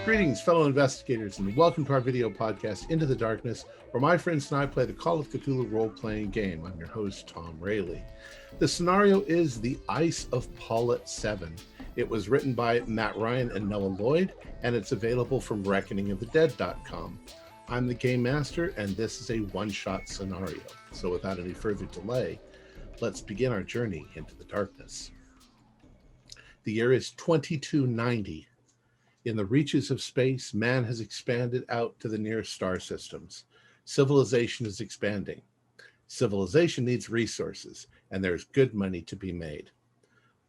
Greetings, fellow investigators, and welcome to our video podcast, Into the Darkness, where my friends and I play the Call of Cthulhu role-playing game. I'm your host, Tom Rayleigh. The scenario is the Ice of Paulet 7. It was written by Matt Ryan and Noah Lloyd, and it's available from reckoningofthedead.com. I'm the Game Master, and this is a one-shot scenario. So without any further delay, let's begin our journey into the darkness. The year is 2290. In the reaches of space, man has expanded out to the nearest star systems. Civilization is expanding. Civilization needs resources, and there's good money to be made.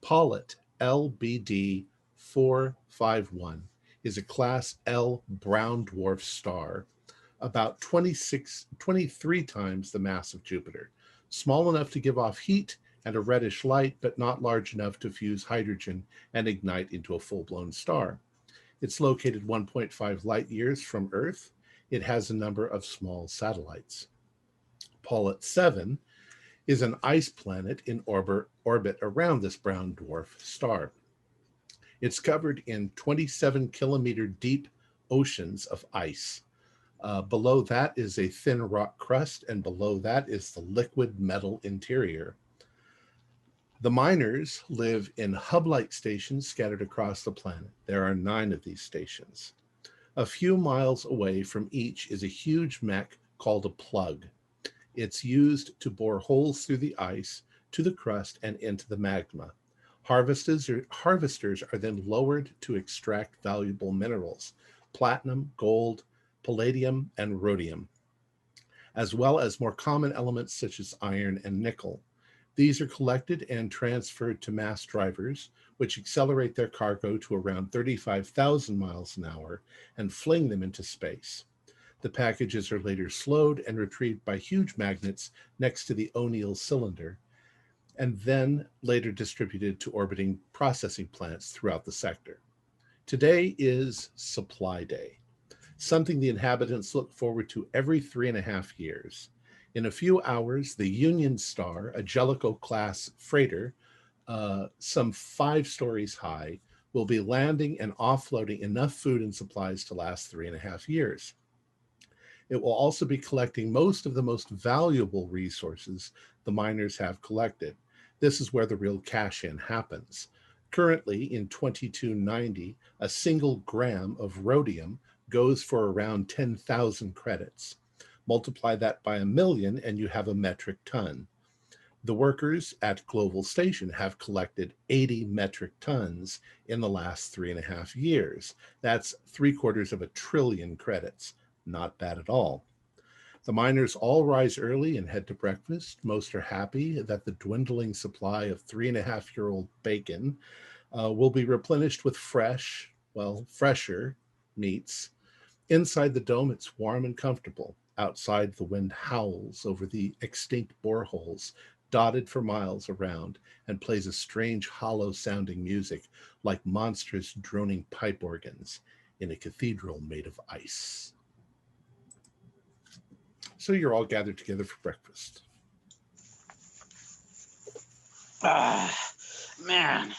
Paulet LBD 451 is a Class L brown dwarf star, about 23 times the mass of Jupiter, small enough to give off heat and a reddish light, but not large enough to fuse hydrogen and ignite into a full-blown star. It's located 1.5 light years from Earth. It has a number of small satellites. Paulet 7 is an ice planet in orbit around this brown dwarf star. It's covered in 27-kilometer deep oceans of ice. Below that is a thin rock crust, and below that is the liquid metal interior. The miners live in hub-like stations scattered across the planet. There are 9 of these stations. A few miles away from each is a huge mech called a plug. It's used to bore holes through the ice to the crust and into the magma. Harvesters are then lowered to extract valuable minerals, platinum, gold, palladium, and rhodium, as well as more common elements such as iron and nickel. These are collected and transferred to mass drivers, which accelerate their cargo to around 35,000 miles an hour and fling them into space. The packages are later slowed and retrieved by huge magnets next to the O'Neill cylinder, and then later distributed to orbiting processing plants throughout the sector. Today is Supply Day, something the inhabitants look forward to every 3.5 years. In a few hours, the Union Star, a Jellicoe-class freighter, some 5 stories high, will be landing and offloading enough food and supplies to last 3.5 years. It will also be collecting most of the most valuable resources the miners have collected. This is where the real cash-in happens. Currently, in 2290, a single gram of rhodium goes for around 10,000 credits. Multiply that by 1,000,000 and you have a metric ton. The workers at Global Station have collected 80 metric tons in the last 3.5 years. That's 750 billion credits. Not bad at all. The miners all rise early and head to breakfast. Most are happy that the dwindling supply of 3.5-year-old bacon will be replenished with fresher meats. Inside the dome, it's warm and comfortable. Outside, the wind howls over the extinct boreholes dotted for miles around and plays a strange hollow-sounding music like monstrous droning pipe organs in a cathedral made of ice. So you're all gathered together for breakfast. Man.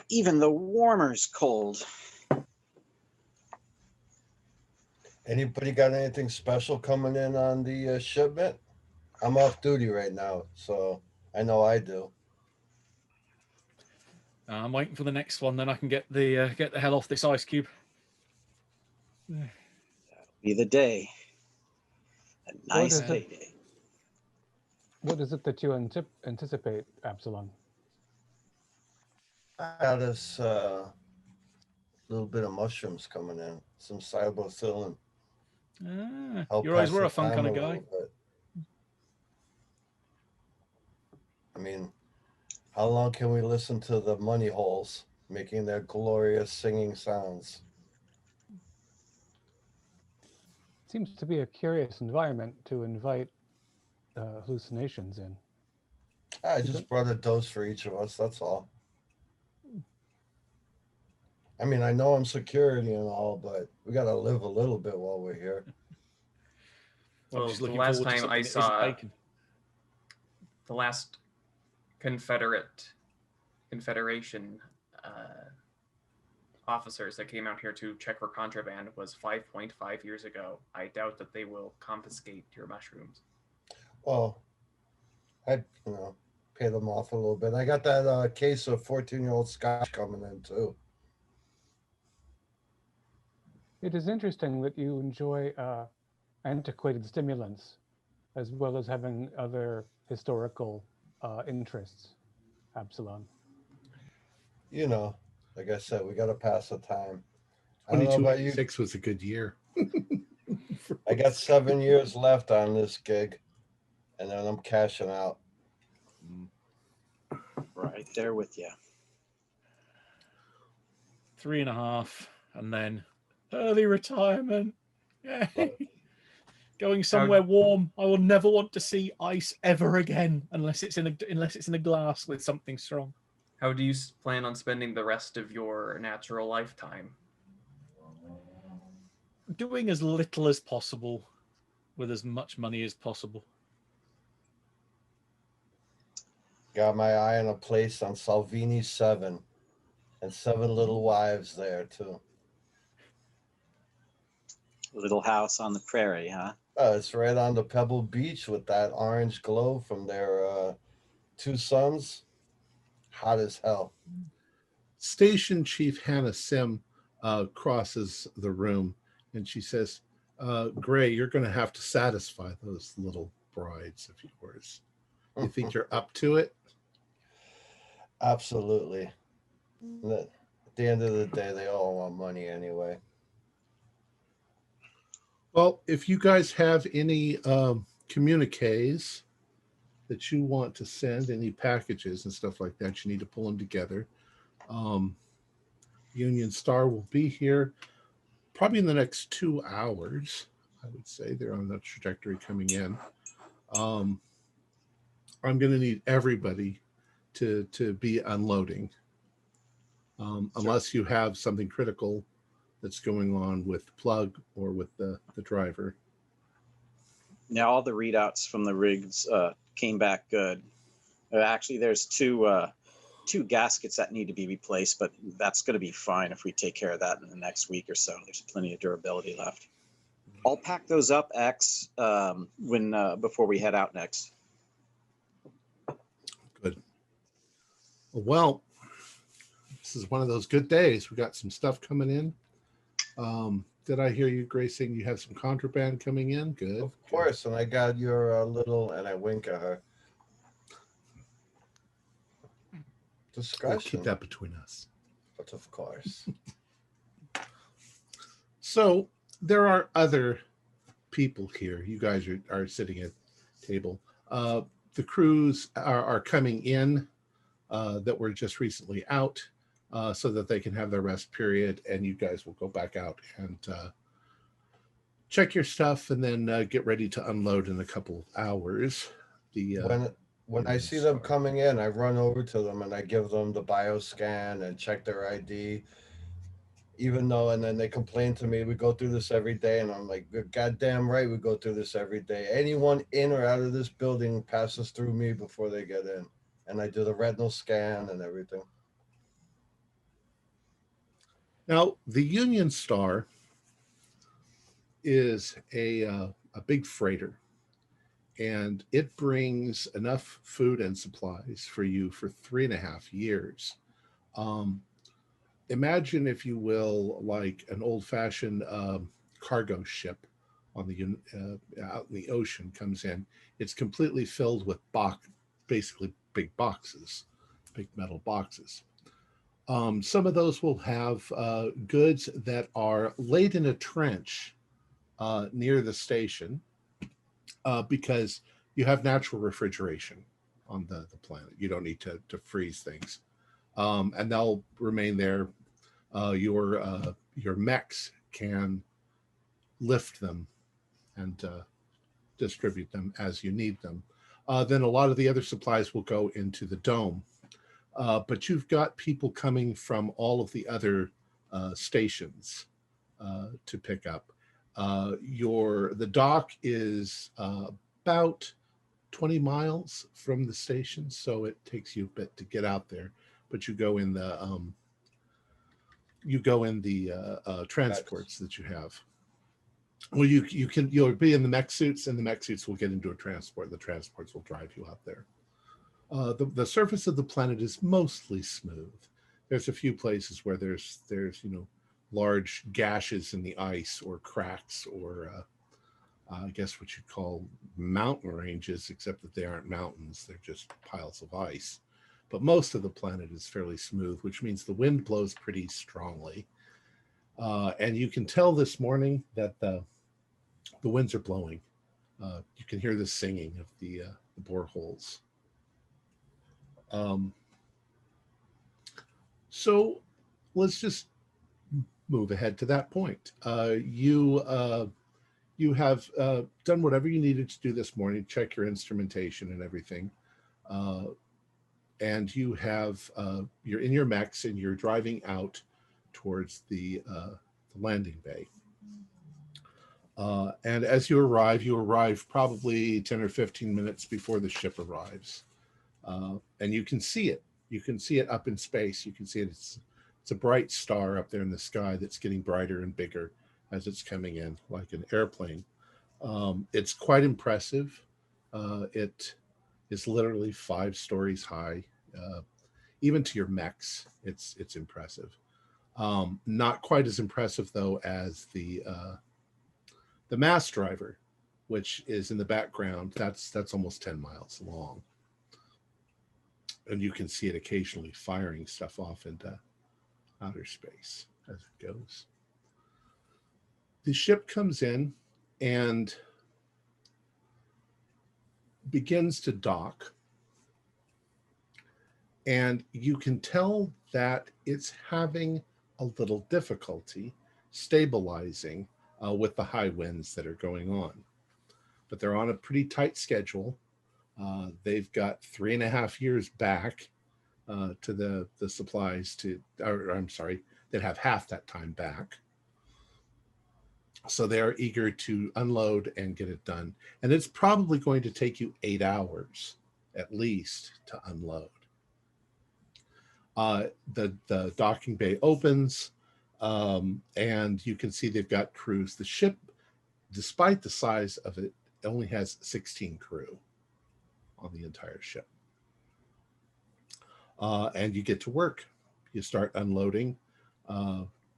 Even the warmer's cold. Anybody got anything special coming in on the shipment? I'm off duty right now, so I know I do. I'm waiting for the next one, then I can get the hell off this ice cube. That'll be the day. A nice payday. What is it that you anticipate, Absalom? I got this little bit of mushrooms coming in, some cybothyllin. You always were a fun kind of guy. I mean, how long can we listen to the money holes making their glorious singing sounds? Seems to be a curious environment to invite hallucinations in. I just brought a dose for each of us, that's all. I mean, I know I'm security and all, but we got to live a little bit while we're here. I'm Well, just the looking last forward to time something I that isn't saw bacon. the last Confederation officers that came out here to check for contraband was 5.5 years ago. I doubt that they will confiscate your mushrooms. Well, I'd, pay them off a little bit. I got that case of 14-year-old scotch coming in too. It is interesting that you enjoy antiquated stimulants as well as having other historical interests, Absalom. Like I said, we got to pass the time. I don't know about you. 2286 was a good year. I got 7 years left on this gig, and then I'm cashing out. Right there with you. 3.5, and then early retirement. Yay. Going somewhere warm. I will never want to see ice ever again, unless it's in a glass with something strong. How do you plan on spending the rest of your natural lifetime? Doing as little as possible with as much money as possible. Got my eye on a place on Salvini 7 and 7 little wives there too. Little house on the prairie, huh? It's right on the Pebble Beach with that orange glow from their 2 sons. Hot as hell. Station Chief Hannah Sim crosses the room and she says, Gray, you're going to have to satisfy those little brides of yours. You think you're up to it? Absolutely. At the end of the day, they all want money anyway. Well, if you guys have any communiques that you want to send, any packages and stuff like that, you need to pull them together. Union Star will be here probably in the next 2 hours. I would say they're on that trajectory coming in. I'm going to need everybody to be unloading, unless you have something critical that's going on with the plug or with the driver. Now all the readouts from the rigs came back good. Actually, there's two gaskets that need to be replaced, but that's going to be fine if we take care of that in the next week or so. There's plenty of durability left. I'll pack those up, X, before we head out next. Good. Well, this is one of those good days. We got some stuff coming in. Did I hear you, Grace, saying you have some contraband coming in? Good. Of course, and I got your little, and I wink at her. Discussion. We'll keep that between us. But of course. So there are other people here. You guys are sitting at table. The crews are coming in that were just recently out so that they can have their rest period, and you guys will go back out and check your stuff and then get ready to unload in a couple hours. When I see them coming in, I run over to them and I give them the bioscan and check their ID. And then they complain to me, we go through this every day. And I'm like, goddamn right, we go through this every day. Anyone in or out of this building passes through me before they get in. And I do the retinal scan and everything. Now, the Union Star is a big freighter, and it brings enough food and supplies for you for 3.5 years. Imagine, if you will, like an old-fashioned cargo ship on the out in the ocean comes in. It's completely filled with basically big boxes, big metal boxes. Some of those will have goods that are laid in a trench near the station because you have natural refrigeration on the planet. You don't need to freeze things. And they'll remain there. Your mechs can lift them and distribute them as you need them. Then a lot of the other supplies will go into the dome. But you've got people coming from all of the other stations to pick up. The dock is about 20 miles from the station, so it takes you a bit to get out there. But you go in the transports that you have. Well, you'll be in the mech suits, and the mech suits will get into a transport. The transports will drive you out there. The surface of the planet is mostly smooth. There's a few places where there's large gashes in the ice or cracks or I guess what you'd call mountain ranges, except that they aren't mountains. They're just piles of ice. But most of the planet is fairly smooth, which means the wind blows pretty strongly. And you can tell this morning that the winds are blowing. You can hear the singing of the boreholes. So let's just move ahead to that point. You have done whatever you needed to do this morning, check your instrumentation and everything. And you have, you're in your mechs and you're driving out towards the landing bay. And as you arrive probably 10 or 15 minutes before the ship arrives. And you can see it. You can see it up in space. You can see it. It's a bright star up there in the sky that's getting brighter and bigger as it's coming in, like an airplane. It's quite impressive. It is literally 5 stories high. Even to your mechs, it's impressive. Not quite as impressive though as the mass driver, which is in the background. That's almost 10 miles long. And you can see it occasionally firing stuff off into outer space as it goes. The ship comes in and begins to dock. And you can tell that it's having a little difficulty stabilizing with the high winds that are going on. But they're on a pretty tight schedule. They've got 3.5 years back to the supplies that have half that time back. So they're eager to unload and get it done. And it's probably going to take you 8 hours at least to unload. The docking bay opens and you can see they've got crews. The ship, despite the size of it, only has 16 crew on the entire ship. And you get to work. You start unloading.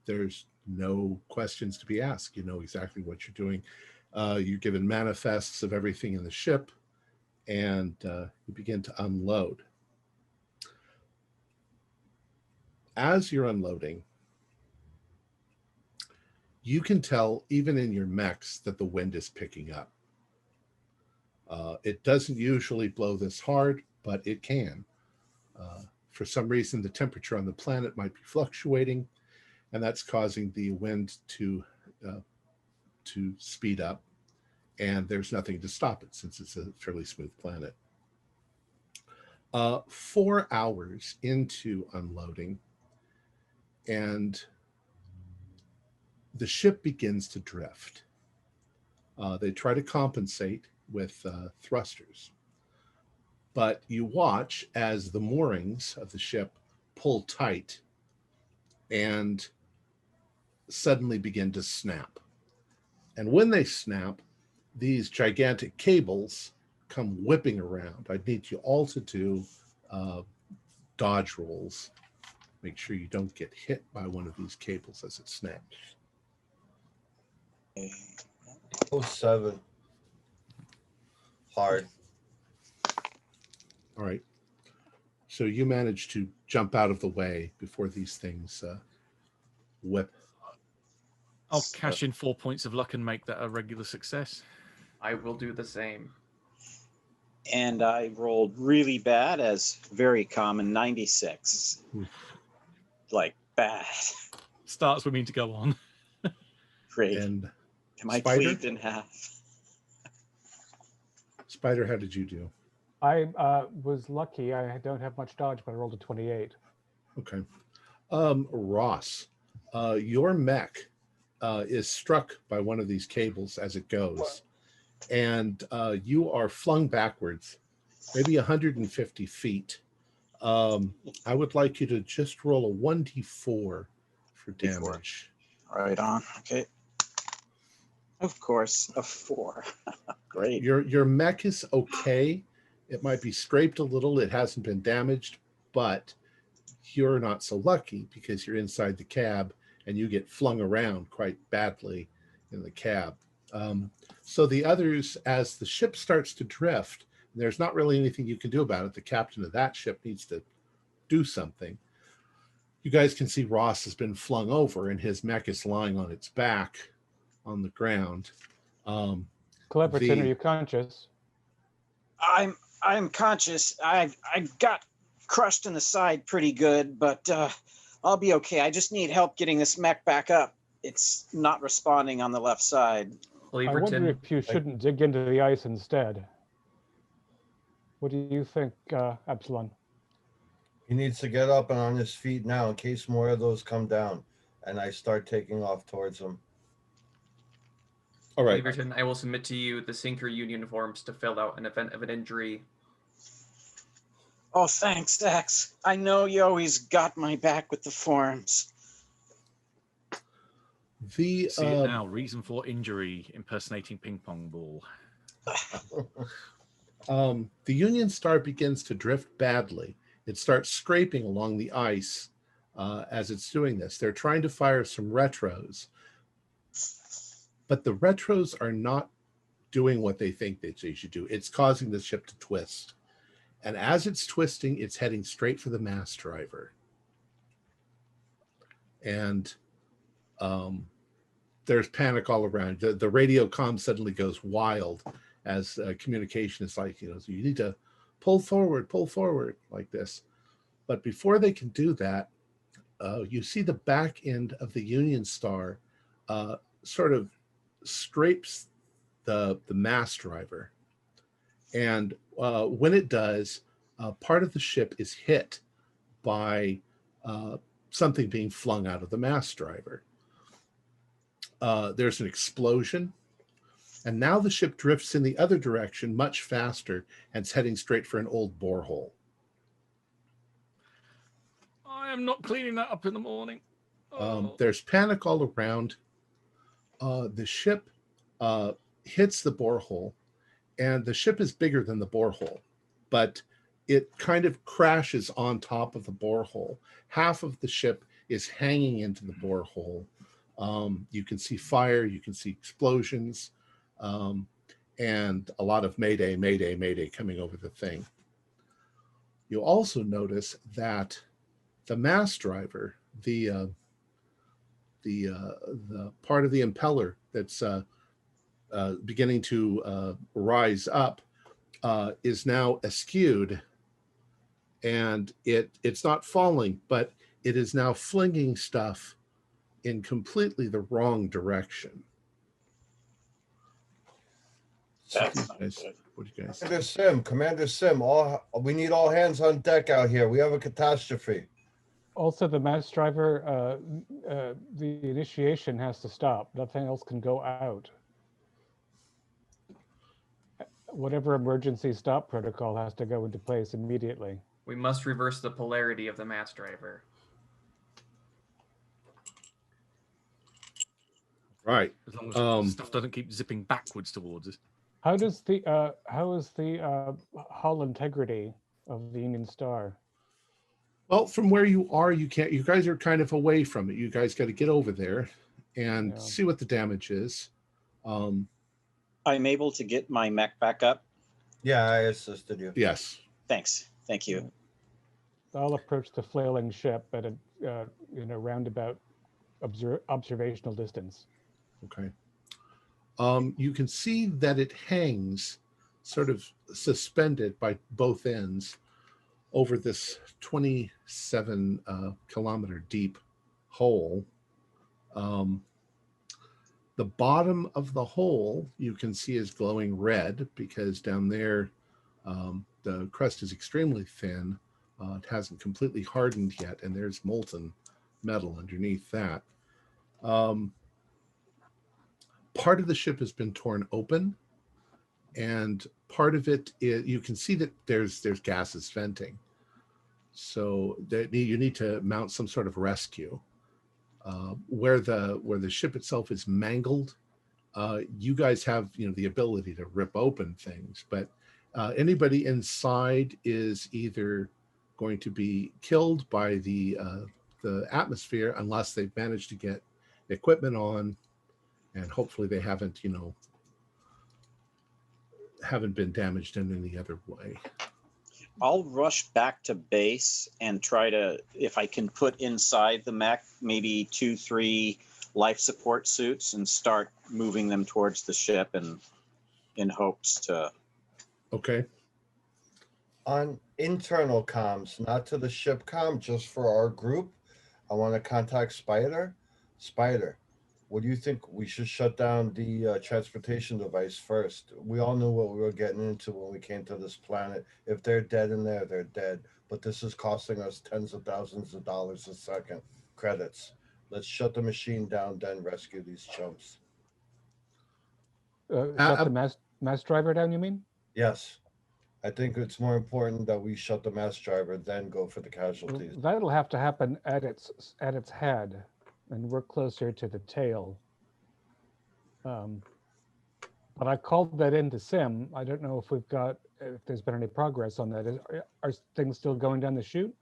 There's no questions to be asked. You know exactly what you're doing. You're given manifests of everything in the ship, and you begin to unload. As you're unloading, you can tell, even in your mechs, that the wind is picking up. It doesn't usually blow this hard, but it can. For some reason, the temperature on the planet might be fluctuating, and that's causing the wind to speed up, and there's nothing to stop it since it's a fairly smooth planet. 4 hours into unloading, and the ship begins to drift. They try to compensate with thrusters, but you watch as the moorings of the ship pull tight and suddenly begin to snap. And when they snap, these gigantic cables come whipping around. I need you all to do dodge rolls. Make sure you don't get hit by one of these cables as it snaps. 07. Hard. All right. So you manage to jump out of the way before these things whip. I'll cash in 4 points of luck and make that a regular success. I will do the same. And I rolled really bad as very common 96. Like bad. Starts with me to go on. Great. And Am I Spider? cleaved in half? Spider, how did you do? I was lucky. I don't have much dodge, but I rolled a 28. Okay. Ross, your mech is struck by one of these cables as it goes, and you are flung backwards, maybe 150 feet. I would like you to just roll a 1d4 for damage. Right on. Okay. Of course, a 4. Great. Your mech is okay. It might be scraped a little. It hasn't been damaged, but you're not so lucky because you're inside the cab and you get flung around quite badly in the cab. So the others, as the ship starts to drift, there's not really anything you can do about it. The captain of that ship needs to do something. You guys can see Ross has been flung over and his mech is lying on its back on the ground. Cleverton, are you conscious? I'm conscious. I got crushed in the side pretty good, but I'll be okay. I just need help getting this mech back up. It's not responding on the left side. I wonder if you shouldn't dig into the ice instead. What do you think, Epsilon? He needs to get up and on his feet now in case more of those come down. And I start taking off towards him. All right. Leverton, I will submit to you the Sinker Union forms to fill out in event of an injury. Oh, thanks, Dax. I know you always got my back with the forms. The See it now. Reason for injury: impersonating ping pong ball. The Union Star begins to drift badly. It starts scraping along the ice as it's doing this. They're trying to fire some retros, but the retros are not doing what they think they should do. It's causing the ship to twist. And as it's twisting, it's heading straight for the mass driver. And there's panic all around. The radio comm suddenly goes wild as communication is like, so you need to pull forward like this. But before they can do that, you see the back end of the Union Star sort of scrapes the mass driver. And when it does, part of the ship is hit by something being flung out of the mass driver. There's an explosion. And now the ship drifts in the other direction much faster and it's heading straight for an old borehole. I am not cleaning that up in the morning. There's panic all around. The ship hits the borehole, and the ship is bigger than the borehole, but it kind of crashes on top of the borehole. Half of the ship is hanging into the borehole. You can see fire, you can see explosions, and a lot of mayday, mayday, mayday coming over the thing. You'll also notice that the mass driver, the part of the impeller that's beginning to rise up is now askewed, and it's not falling, but it is now flinging stuff in completely the wrong direction. That's not good. What do you guys? Commander Sim, we need all hands on deck out here. We have a catastrophe. Also, the mass driver, the initiation has to stop. Nothing else can go out. Whatever emergency stop protocol has to go into place immediately. We must reverse the polarity of the mass driver. Right. As long as stuff doesn't keep zipping backwards towards us. How is the hull integrity of the Union Star? Well, from where you are, you can't. You guys are kind of away from it. You guys got to get over there and see what the damage is. I'm able to get my mech back up. Yeah, I assisted you. Yes. Thanks. Thank you. I'll approach the flailing ship at a roundabout observational distance. Okay. You can see that it hangs sort of suspended by both ends over this 27 kilometer deep hole. The bottom of the hole you can see is glowing red because down there the crust is extremely thin. It hasn't completely hardened yet, and there's molten metal underneath that. Part of the ship has been torn open, and part of it is, you can see that there's gases venting. So you need to mount some sort of rescue. Where the ship itself is mangled, you guys have the ability to rip open things, but anybody inside is either going to be killed by the atmosphere unless they've managed to get equipment on, and hopefully they haven't been damaged in any other way. I'll rush back to base and try to, if I can put inside the mech, maybe 2-3 life support suits and start moving them towards the ship, and in hopes to. Okay. On internal comms, not to the ship comm, just for our group, I want to contact Spider. Spider, what do you think? We should shut down the transportation device first. We all knew what we were getting into when we came to this planet. If they're dead in there, they're dead. But this is costing us tens of thousands of dollars a second. Credits. Let's shut the machine down, then rescue these chumps. Shut the mass driver down, you mean? Yes. I think it's more important that we shut the mass driver, then go for the casualties. That'll have to happen at its head, and we're closer to the tail. But I called that into Sim. I don't know if there's been any progress on that. Are things still going down the chute?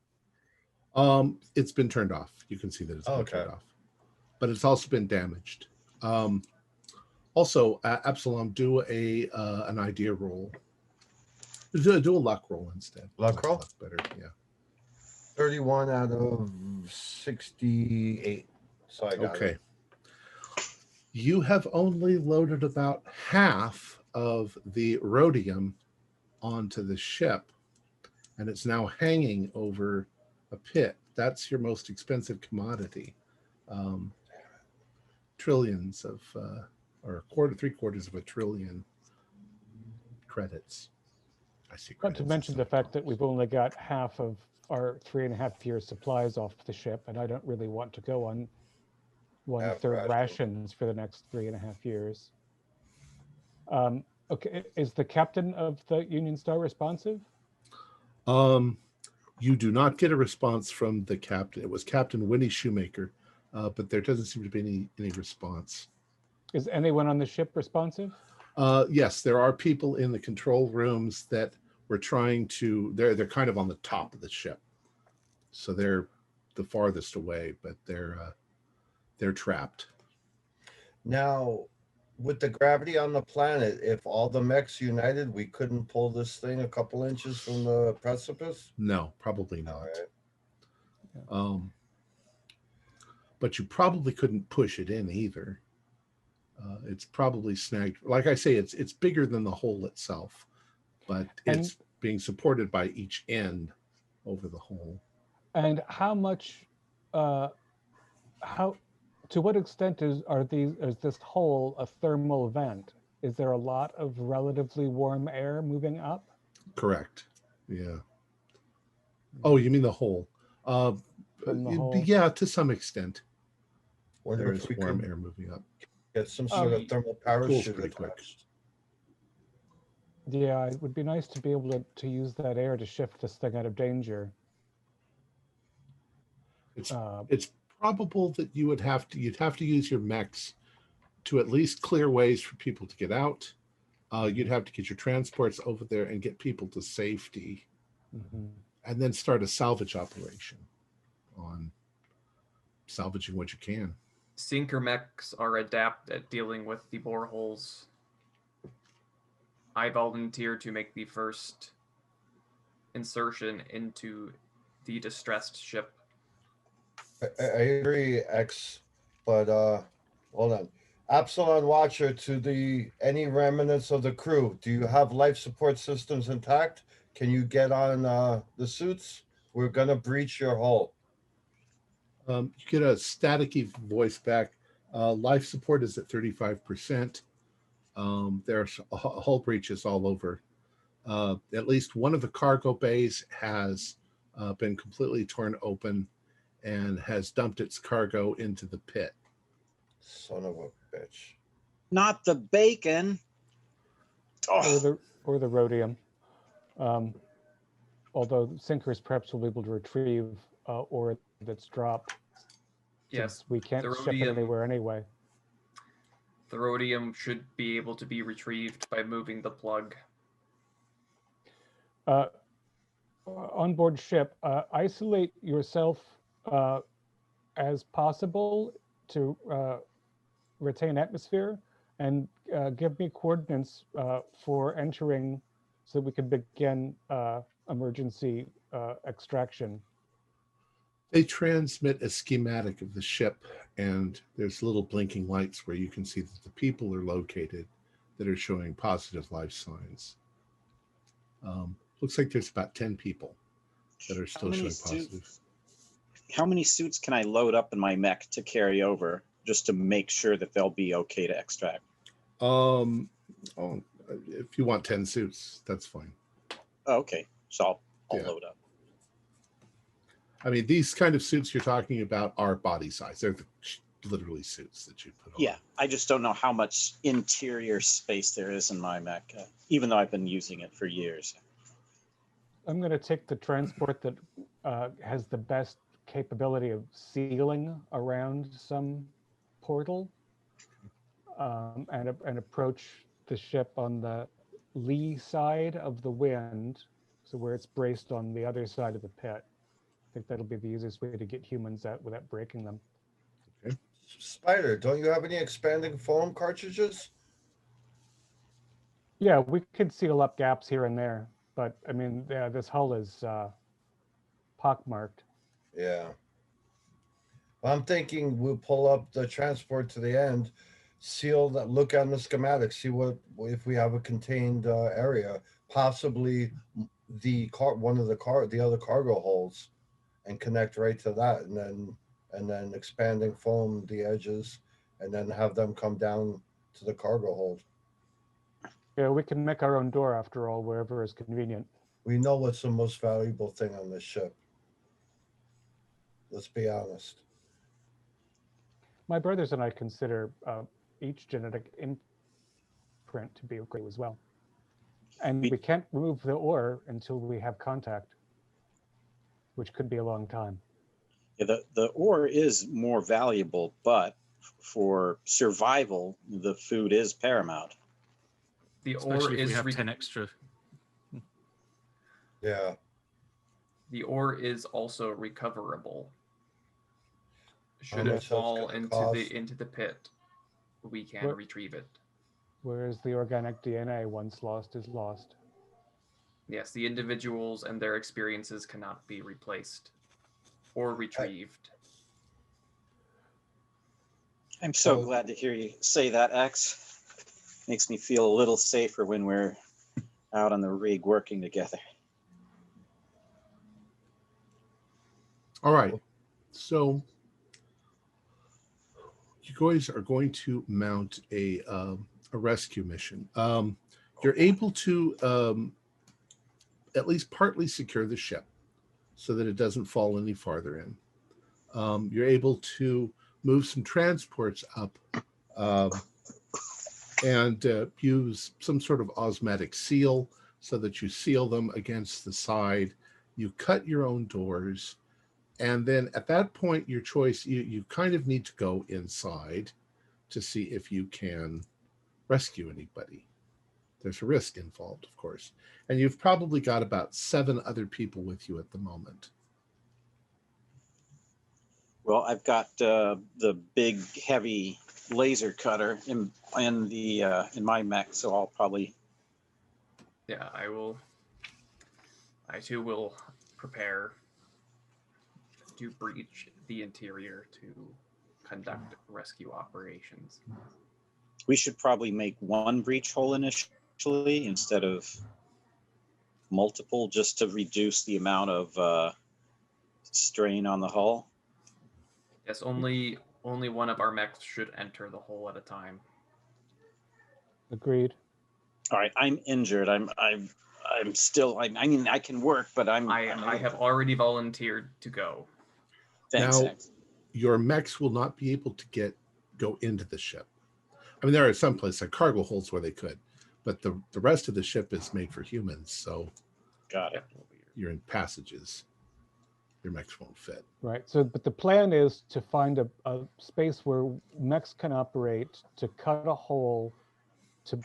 It's been turned off. You can see that it's been turned off, but it's also been damaged. Also, Absalom, do an idea roll. Do a luck roll instead. Luck roll? Better, yeah. 31 out of 68. So I got it. You have only loaded about half of the rhodium onto the ship, and it's now hanging over a pit. That's your most expensive commodity. Trillions of, or three-quarters of a trillion credits. I see. Not to mention the fact that we've only got half of our 3.5 years supplies off the ship, and I don't really want to go on 1/3 rations for the next 3.5 years. Okay, is the captain of the Union Star responsive? You do not get a response from the captain. It was Captain Winnie Shoemaker, but there doesn't seem to be any response. Is anyone on the ship responsive? Yes, there are people in the control rooms that were trying to. They're kind of on the top of the ship, so they're the farthest away, but they're trapped. Now, with the gravity on the planet, if all the mechs united, we couldn't pull this thing a couple inches from the precipice? No, probably not. All right. But you probably couldn't push it in either. It's probably snagged. Like I say, it's bigger than the hole itself, but it's being supported by each end over the hole. And how much? To what extent is this hole a thermal vent? Is there a lot of relatively warm air moving up? Correct. Yeah. Oh, you mean the hole? From the hole? Yeah, to some extent. Wonder There if is we warm could air moving up. get some sort of thermal parachute pretty quick. attached. Yeah, it would be nice to be able to use that air to shift this thing out of danger. It's probable that you'd have to use your mechs to at least clear ways for people to get out. You'd have to get your transports over there and get people to safety, and then start a salvage operation on salvaging what you can. Sinker mechs are adept at dealing with the boreholes. I volunteer to make the first insertion into the distressed ship. I agree, X, but hold on. Absalon Watcher, to any remnants of the crew, do you have life support systems intact? Can you get on the suits? We're gonna breach your hull. You get a staticky voice back. Life support is at 35%. There's hull breaches all over. At least one of the cargo bays has been completely torn open and has dumped its cargo into the pit. Son of a bitch. Not the bacon. Oh, or the rhodium. Although sinkers perhaps will be able to retrieve ore that's dropped, Yes, since we can't the ship it rhodium. anywhere anyway. The rhodium should be able to be retrieved by moving the plug. On board ship, isolate yourself as possible to retain atmosphere, and give me coordinates for entering so that we can begin emergency extraction. They transmit a schematic of the ship, and there's little blinking lights where you can see that the people are located that are showing positive life signs. Looks like there's about 10 people that are still showing positive. How many suits can I load up in my mech to carry over just to make sure that they'll be okay to extract? If you want 10 suits, that's fine. Oh, okay, so I'll Yeah. load up. I mean, these kind of suits you're talking about are body size. They're literally suits that you put on. Yeah, I just don't know how much interior space there is in my mech, even though I've been using it for years. I'm going to take the transport that has the best capability of sealing around some portal, and approach the ship on the lee side of the wind, so where it's braced on the other side of the pit. I think that'll be the easiest way to get humans out without breaking them. Spider, don't you have any expanding foam cartridges? Yeah, we could seal up gaps here and there, but I mean, this hull is pockmarked. Yeah. I'm thinking we'll pull up the transport to the end, seal that, look on the schematic, see what if we have a contained area, possibly the other cargo holes, and connect right to that, and then expanding foam the edges, and then have them come down to the cargo hold. Yeah, we can make our own door after all, wherever is convenient. We know what's the most valuable thing on this ship. Let's be honest. My brothers and I consider each genetic imprint to be great as well. And we can't remove the ore until we have contact, which could be a long time. Yeah, the ore is more valuable, but for survival, the food is paramount. The Especially ore if we is have 10 extra. Yeah. the ore is also recoverable. Should How it much fall that's gonna cost? into the pit, we can What- retrieve it. Whereas the organic DNA, once lost, is lost. Yes, the individuals and their experiences cannot be replaced or retrieved. I'm so So- glad to hear you say that, X. Makes me feel a little safer when we're out on the rig working together. All right. So you guys are going to mount a rescue mission. You're able to at least partly secure the ship so that it doesn't fall any farther in. You're able to move some transports up and use some sort of osmotic seal so that you seal them against the side. You cut your own doors. And then at that point, your choice, you kind of need to go inside to see if you can rescue anybody. There's a risk involved, of course. And you've probably got about 7 other people with you at the moment. Well, I've got the big, heavy laser cutter in my mech, so I'll probably. Yeah, I too will prepare to breach the interior to conduct rescue operations. We should probably make one breach hole initially instead of multiple, just to reduce the amount of strain on the hull. Yes, only one of our mechs should enter the hole at a time. Agreed. All right, I'm injured. I'm still. I mean, I can work, but I'm I have already volunteered to go. Thanks. Now, your mechs will not be able to get go into the ship. I mean, there are some places like cargo holds where they could, but the rest of the ship is made for humans, so Got it. you're in passages. Your mechs won't fit. Right. So, but the plan is to find a space where mechs can operate, to cut a hole, to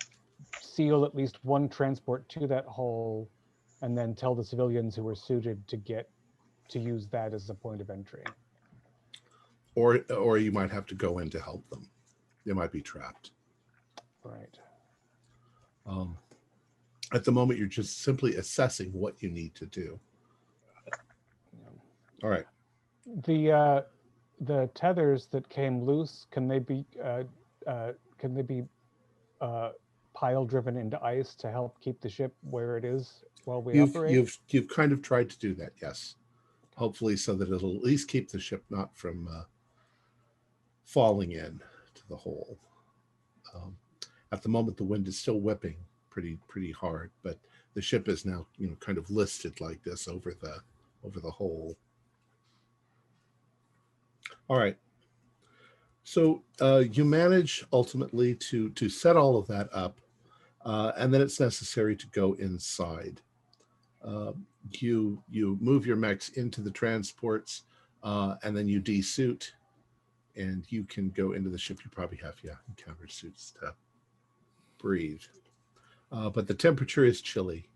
seal at least one transport to that hole, and then tell the civilians who are suited to use that as a point of entry. Or you might have to go in to help them. They might be trapped. Right. At the moment, you're just simply assessing what you need to do. All right. The tethers that came loose, can they be pile driven into ice to help keep the ship where it is while we operate? You've kind of tried to do that, yes. Hopefully, so that it'll at least keep the ship not from falling in to the hole. At the moment, the wind is still whipping pretty hard, but the ship is now kind of listed like this over the hole. All right. So you manage ultimately to set all of that up, and then it's necessary to go inside. You move your mechs into the transports, and then you desuit, and you can go into the ship. You probably have encountered suits to breathe, but the temperature is chilly,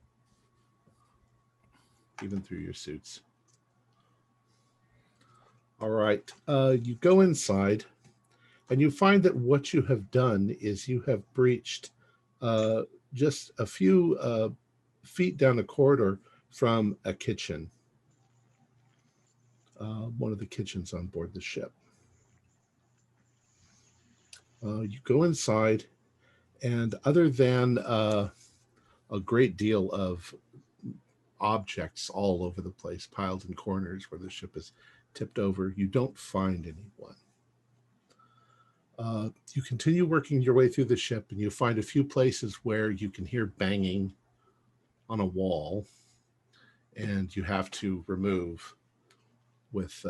even through your suits. All right, you go inside, and you find that what you have done is you have breached just a few feet down a corridor from a kitchen, one of the kitchens on board the ship. You go inside, and other than a great deal of objects all over the place, piled in corners where the ship is tipped over, you don't find anyone. You continue working your way through the ship, and you find a few places where you can hear banging on a wall, and you have to remove with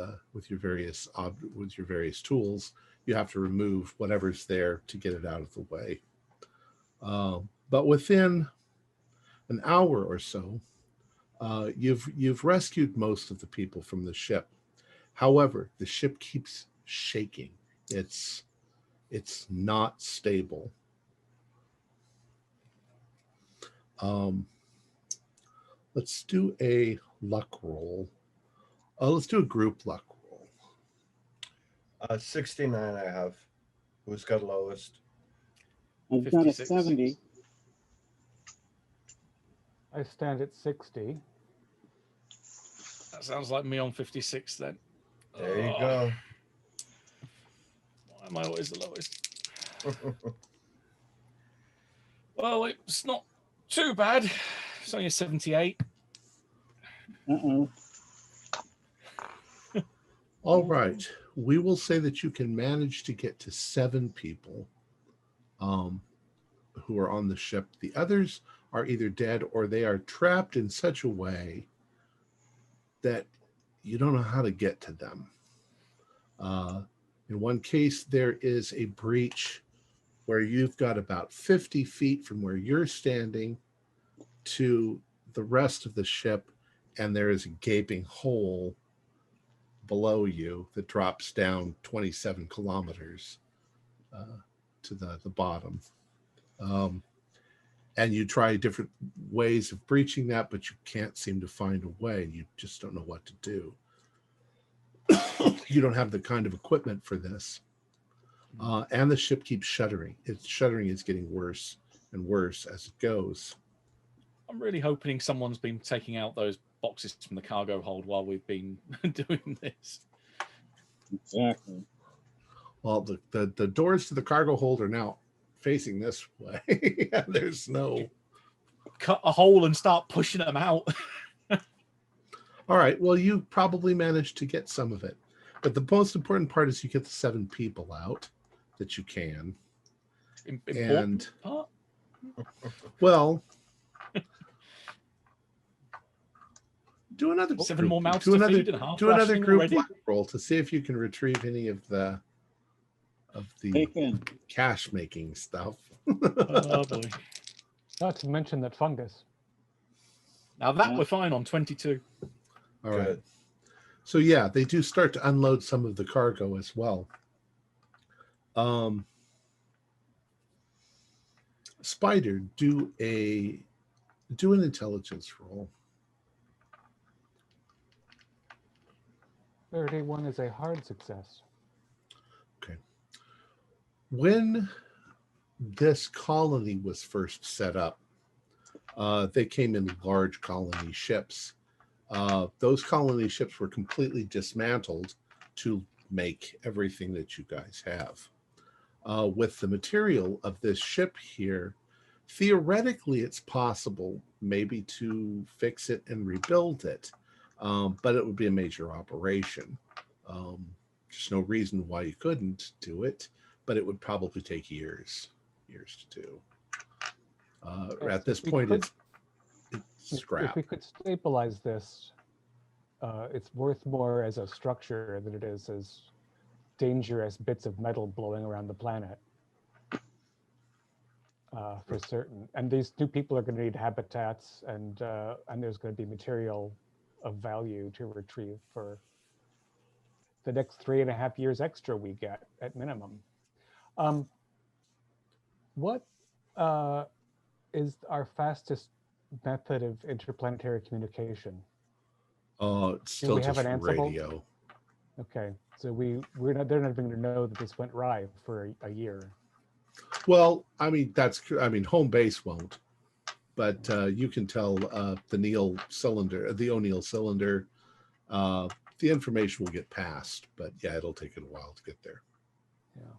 your various tools. You have to remove whatever's there to get it out of the way. But within an hour or so, you've rescued most of the people from the ship. However, the ship keeps shaking. It's not stable. Let's do a luck roll. Let's do a group luck roll. 69 I have. Who's got lowest? I've got a 56. 70. I stand at 60. That sounds like me on 56 then. There you go. Why am I always the lowest? Well, it's not too bad. It's only a 78. Uh-oh. All right. We will say that you can manage to get to 7 people who are on the ship. The others are either dead or they are trapped in such a way that you don't know how to get to them. In one case, there is a breach where you've got about 50 feet from where you're standing to the rest of the ship, and there is a gaping hole below you that drops down 27 kilometers to the bottom. And you try different ways of breaching that, but you can't seem to find a way. You just don't know what to do. You don't have the kind of equipment for this. And the ship keeps shuddering. Its shuddering is getting worse and worse as it goes. I'm really hoping someone's been taking out those boxes from the cargo hold while we've been doing this. Exactly. Well, the doors to the cargo hold are now facing this way. There's no... Cut a hole and start pushing them out. All right. Well, you probably managed to get some of it. But the most important part is you get the 7 people out that you can. Important part? Well, do another 7 more mouths do to another, feed and half do another rationing group already? luck roll to see if you can retrieve any of the of the Take in. cash making stuff. Oh boy. Not to mention that fungus. Now that Yeah. we're fine on 22. All right. Good. So yeah, they do start to unload some of the cargo as well. Spider, do an intelligence roll. 31 is a hard success. When this colony was first set up, they came in large colony ships. Those colony ships were completely dismantled to make everything that you guys have. With the material of this ship here, theoretically it's possible maybe to fix it and rebuild it, but it would be a major operation. There's no reason why you couldn't do it, but it would probably take years to do. At this point, it's scrap. If we could stabilize this, it's worth more as a structure than it is as dangerous bits of metal blowing around the planet. For certain. And these new people are going to need habitats, and there's going to be material of value to retrieve for the next 3.5 years extra we get at minimum. What is our fastest method of interplanetary communication? It's still we have just an Ansible? radio. Okay, so they're not even going to know that this went live for a year. Well, I mean, home base won't, but you can tell the O'Neill cylinder, the information will get passed, but yeah, it'll take it a while to get there. Yeah.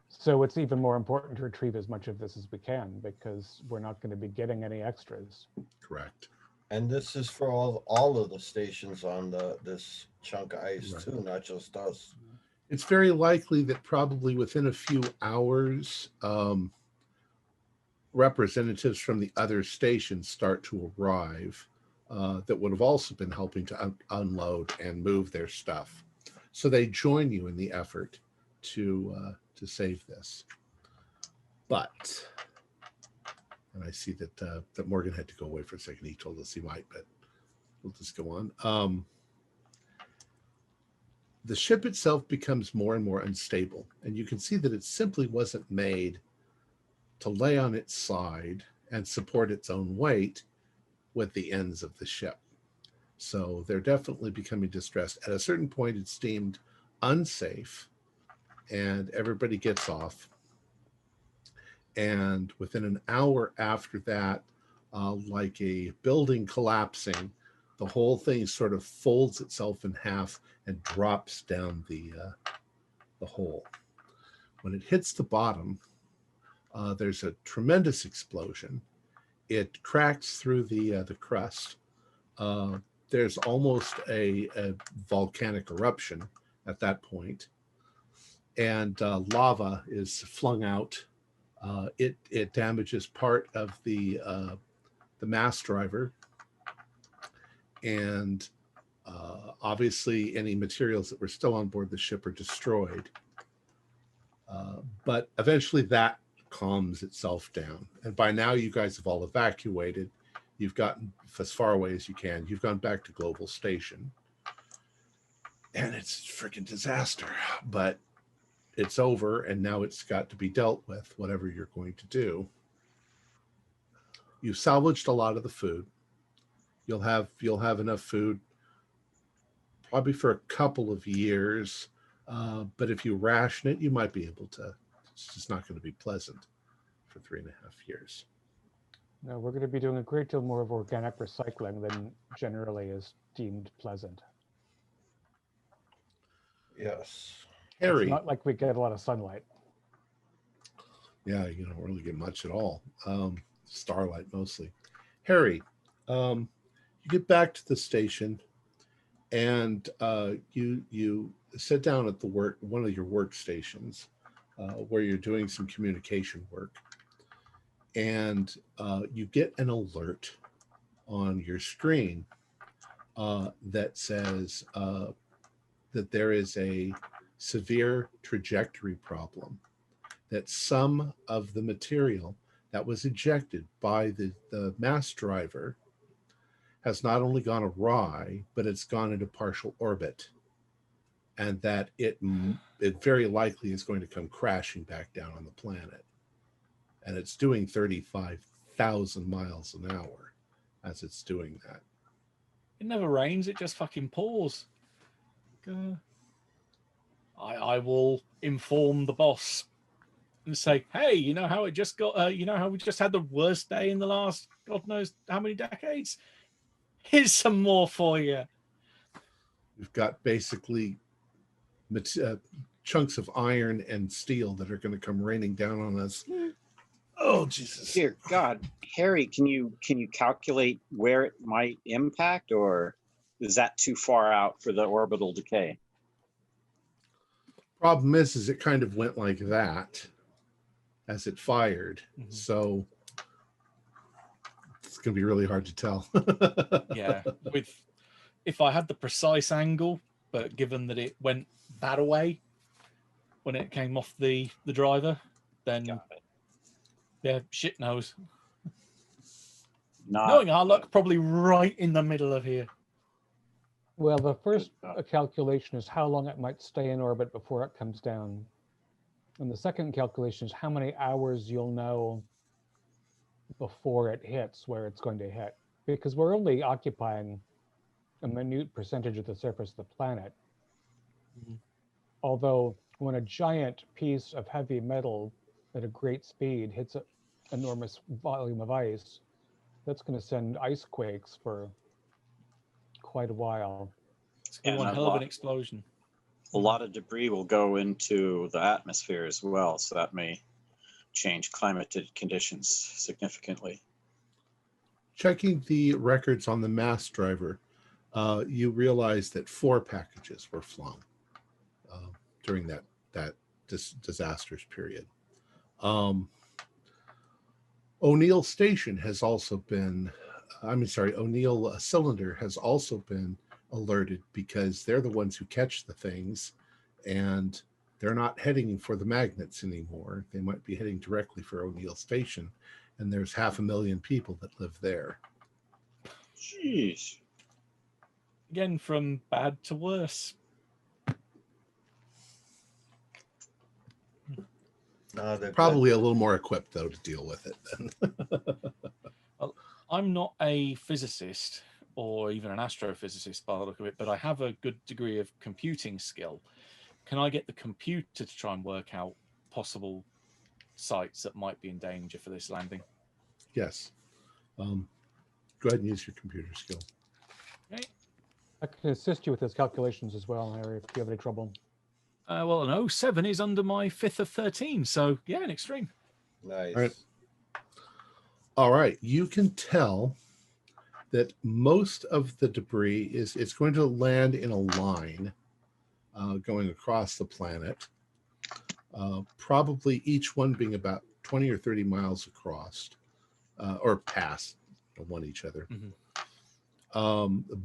So it's even more important to retrieve as much of this as we can, because we're not going to be getting any extras. Correct. And this is for all of the stations on this chunk of ice Right. too, not just us. It's very likely that probably within a few hours, representatives from the other stations start to arrive that would have also been helping to unload and move their stuff. So they join you in the effort to save this. But, and I see that Morgan had to go away for a second. He told us he might, but we'll just go on. The ship itself becomes more and more unstable, and you can see that it simply wasn't made to lay on its side and support its own weight with the ends of the ship. So they're definitely becoming distressed. At a certain point, it's deemed unsafe, and everybody gets off. And within an hour after that, like a building collapsing, the whole thing sort of folds itself in half and drops down the hole. When it hits the bottom, there's a tremendous explosion. It cracks through the crust. There's almost a volcanic eruption at that point, and lava is flung out. It damages part of the mass driver, and obviously any materials that were still on board the ship are destroyed. But eventually that calms itself down. And by now you guys have all evacuated. You've gotten as far away as you can. You've gone back to Global Station. And it's a freaking disaster. But it's over, and now it's got to be dealt with, whatever you're going to do. You've salvaged a lot of the food. You'll have enough food probably for a couple of years, but if you ration it, you might be able to. It's just not going to be pleasant for 3.5 years. No, we're going to be doing a great deal more of organic recycling than generally is deemed pleasant. Yes. Harry, It's not like we get a lot of sunlight. yeah, you don't really get much at all. Starlight mostly. Harry, you get back to the station, and you sit down at one of your workstations where you're doing some communication work, and you get an alert on your screen that says that there is a severe trajectory problem, that some of the material that was ejected by the mass driver has not only gone awry, but it's gone into partial orbit, and that it very likely is going to come crashing back down on the planet. And it's doing 35,000 miles an hour as it's doing that. It never rains, it just fucking pours. I will inform the boss and say, hey, you know how it just got, you know how we just had the worst day in the last God knows how many decades? Here's some more for you. We've got basically chunks of iron and steel that are going to come raining down on us. Oh, Jesus. Dear God, Harry, can you calculate where it might impact, or is that too far out for the orbital decay? Problem is it kind of went like that as it fired. Mm-hmm. So it's going to be really hard to tell. Yeah. If I had the precise angle, but given that it went that away when it came off the driver, then yeah, shit knows. Knowing our luck, probably right in the middle of here. Well, the first calculation is how long it might stay in orbit before it comes down. And the second calculation is how many hours you'll know before it hits where it's going to hit. Because we're only occupying a minute percentage of the surface of the planet. Mm-hmm. Although when a giant piece of heavy metal at a great speed hits an enormous volume of ice, that's going to send ice quakes for quite a while. It's going to be one hell of an explosion. A lot of debris will go into the atmosphere as well, so that may change climate conditions significantly. Checking the records on the mass driver, you realize that 4 packages were flung during that disastrous period. O'Neill Station has also been, O'Neill Cylinder has also been alerted because they're the ones who catch the things, and they're not heading for the magnets anymore. They might be heading directly for O'Neill Station, and there's 500,000 people that live there. Jeez. Again, from bad to worse. Probably a little more equipped, though, to deal with it then. Well, I'm not a physicist or even an astrophysicist by the look of it, but I have a good degree of computing skill. Can I get the computer to try and work out possible sites that might be in danger for this landing? Yes. Go ahead and use your computer skill. Okay. I can assist you with those calculations as well, Harry, if you have any trouble. Well, an 07 is under my 5th of 13, so yeah, an extreme. Nice. All right. You can tell that most of the debris it's going to land in a line going across the planet, probably each one being about 20 or 30 miles across or past one each other. Mm-hmm.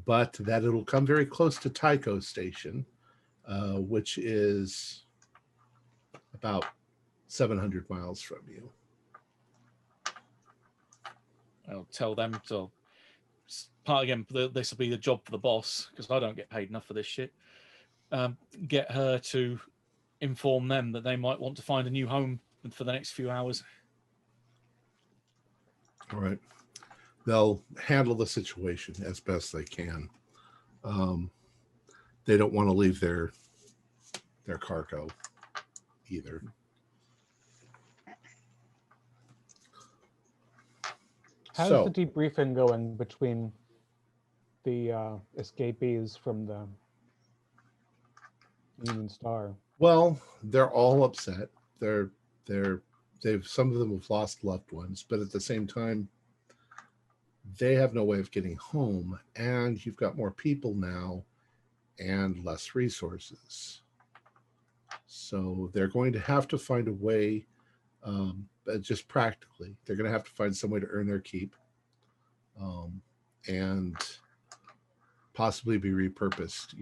But that it'll come very close to Tycho Station, which is about 700 miles from you. I'll tell them to, again, this will be the job for the boss, because I don't get paid enough for this shit. Get her to inform them that they might want to find a new home for the next few hours. All right. They'll handle the situation as best they can. They don't want to leave their cargo either. How's the debriefing going between the escapees from the Union Star? Well, they're all upset. Some of them have lost loved ones, but at the same time, they have no way of getting home, and you've got more people now and less resources. So they're going to have to find a way, just practically, they're going to have to find some way to earn their keep, and possibly be repurposed,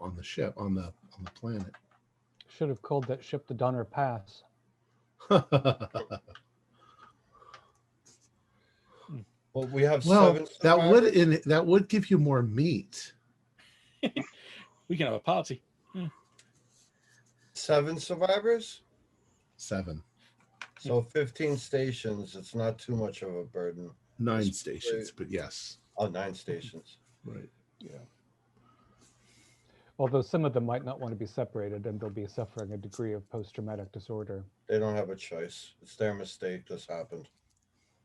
on the ship on the planet. Should have called that ship the Donner Pass. Well, we have Well, 7 that would give you more meat. We can have a party. 7 survivors. 7, So 15 stations. It's not too much of a burden. 9 stations, but yes, Oh, 9 stations. right. Yeah. Although some of them might not want to be separated, and they'll be suffering a degree of post-traumatic disorder. They don't have a choice. It's their mistake. This happened.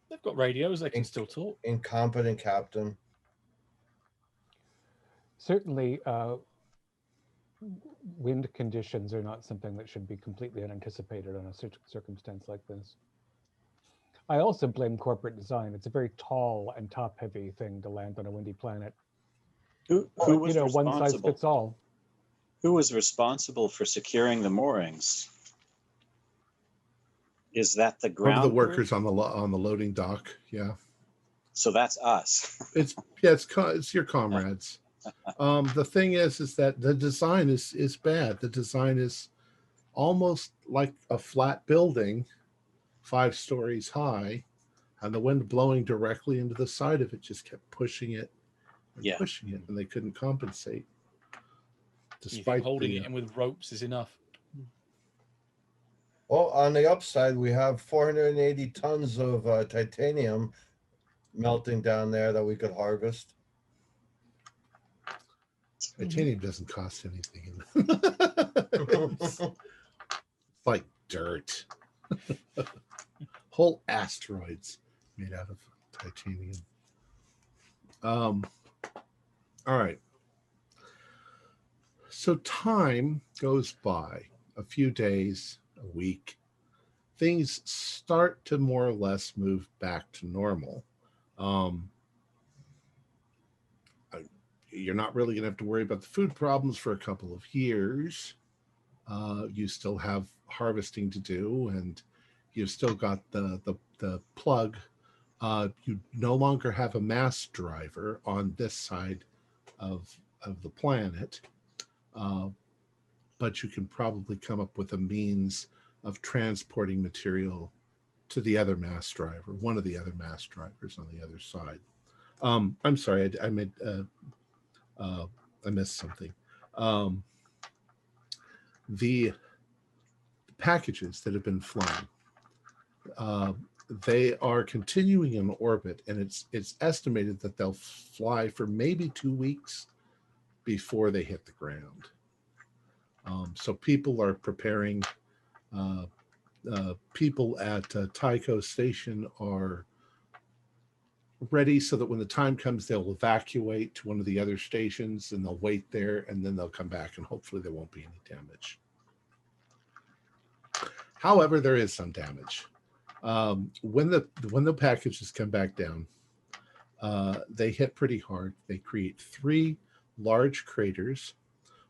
They've got radios; they can still talk. Incompetent captain. Certainly, wind conditions are not something that should be completely unanticipated on a circumstance like this. I also blame corporate design. It's a very tall and top-heavy thing to land on a windy planet. Who was One size responsible? fits all. Who was responsible for securing the moorings? Is that the One ground of the crew? workers on the loading dock. Yeah, So that's us. it's your comrades. The thing is that the design is bad. The design is almost like a flat building, 5 stories high, and the wind blowing directly into the side of it just kept pushing it and Yeah. pushing it, and they couldn't compensate. You think Despite holding it in with ropes is enough? Well, on the upside, we have 480 tons of titanium melting down there that we could harvest. titanium doesn't cost anything. It's like dirt. Whole asteroids made out of titanium. All right. So time goes by, a few days, a week. Things start to more or less move back to normal. You're not really going to have to worry about the food problems for a couple of years. You still have harvesting to do, and you've still got the plug. You no longer have a mass driver on this side of the planet, but you can probably come up with a means of transporting material to the other mass driver, one of the other mass drivers on the other side. I'm sorry, I missed something. The packages that have been flown, they are continuing in orbit, and it's estimated that they'll fly for maybe 2 weeks before they hit the ground. So people are preparing. People at Tycho Station are ready so that when the time comes, they'll evacuate to one of the other stations, and they'll wait there, and then they'll come back, and hopefully there won't be any damage. However, there is some damage. When the packages come back down, they hit pretty hard. They create 3 large craters,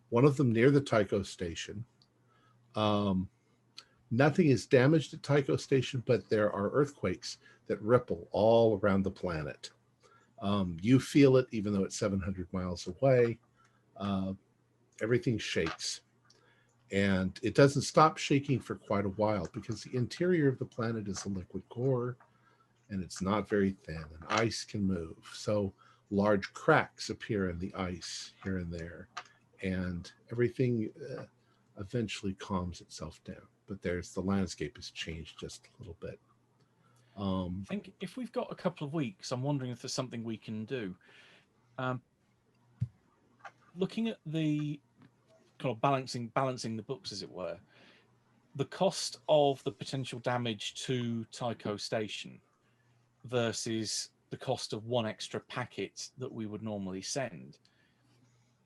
one of them near the Tycho Station. Nothing is damaged at Tycho Station, but there are earthquakes that ripple all around the planet. You feel it, even though it's 700 miles away. Everything shakes. And it doesn't stop shaking for quite a while because the interior of the planet is a liquid core, and it's not very thin, and ice can move. So large cracks appear in the ice here and there, and everything eventually calms itself down. But the landscape has changed just a little bit. I think if we've got a couple of weeks, I'm wondering if there's something we can do. Looking at the kind of balancing the books, as it were, the cost of the potential damage to Tycho Station versus the cost of 1 extra packet that we would normally send.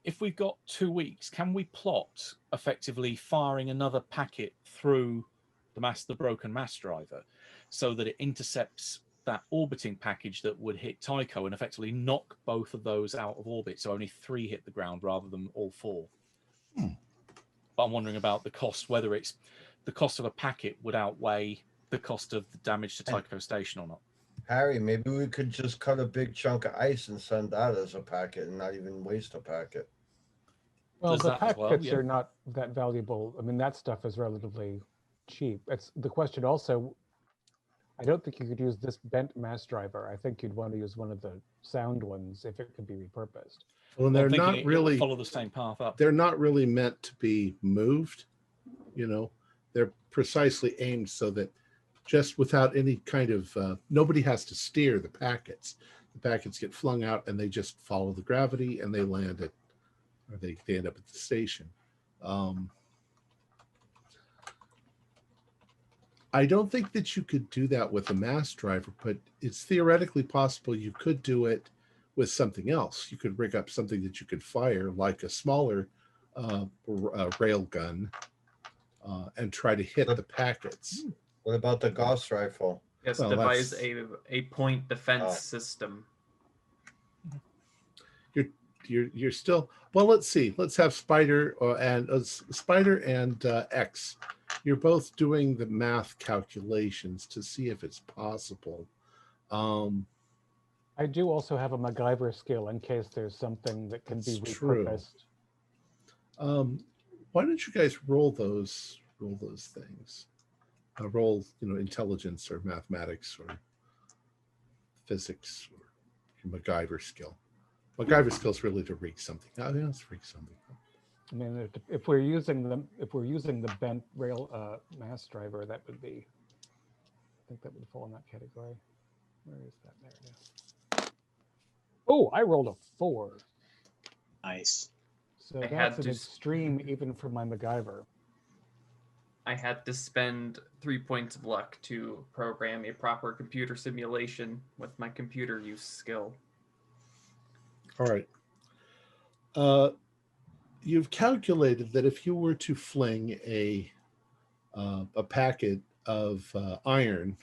If we've got 2 weeks, can we plot effectively firing another packet through the broken mass driver so that it intercepts that orbiting package that would hit Tycho and effectively knock both of those out of orbit, so only 3 hit the ground rather than all 4? But I'm wondering about the cost, whether it's the cost of a packet would outweigh the cost of the damage to Tycho Station or not. Harry, maybe we could just cut a big chunk of ice and send that as a packet and not even waste a packet. Well, Does the that as well, packets yeah. are not that valuable. I mean, that stuff is relatively cheap. It's the question also. I don't think you could use this bent mass driver. I think you'd want to use one of the sound ones if it could be repurposed. Well, and I'm they're thinking not it will really follow the same path up. they're not really meant to be moved. You know, they're precisely aimed so that just without any kind of nobody has to steer the packets. The packets get flung out and they just follow the gravity and they land at, or they end up at the station. I don't think that you could do that with a mass driver, but it's theoretically possible you could do it with something else. You could rig up something that you could fire, like a smaller rail gun, and try to hit the packets. What about the Gauss rifle? Yes, Well, devise that's- a point defense Oh. system. You're still, well, let's see. Let's have Spider and X. You're both doing the math calculations to see if it's possible. I do also have a MacGyver skill in case there's something that can be It's true. repurposed. Why don't you guys roll those things? Roll, intelligence or mathematics or physics or your MacGyver skill. MacGyver skill is really to rig something. Let's rig something. I mean, if we're using the bent rail mass driver, that would be. I think that would fall in that category. Where is that? There it is. Oh, I rolled a 4. Nice. So I that's had an to- extreme even for my MacGyver. I had to spend 3 points of luck to program a proper computer simulation with my computer use skill. All right. You've calculated that if you were to fling a packet of iron,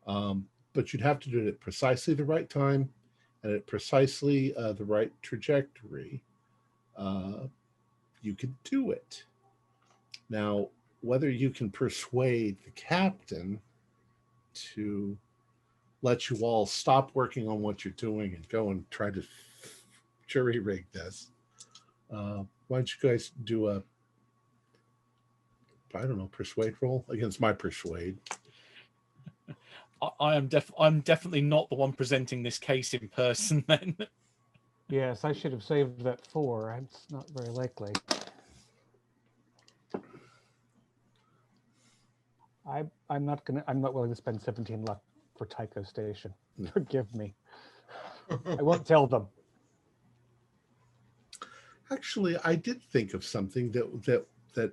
but you'd have to do it at precisely the right time and at precisely the right trajectory, you could do it. Now, whether you can persuade the captain to let you all stop working on what you're doing and go and try to jury rig this. Why don't you guys do a, I don't know, persuade roll against my persuade? I'm definitely not the one presenting this case in person then. Yes, I should have saved that 4. It's not very likely. I'm not willing to spend 17 luck for Tycho Station. Forgive me. I won't tell them. Actually, I did think of something that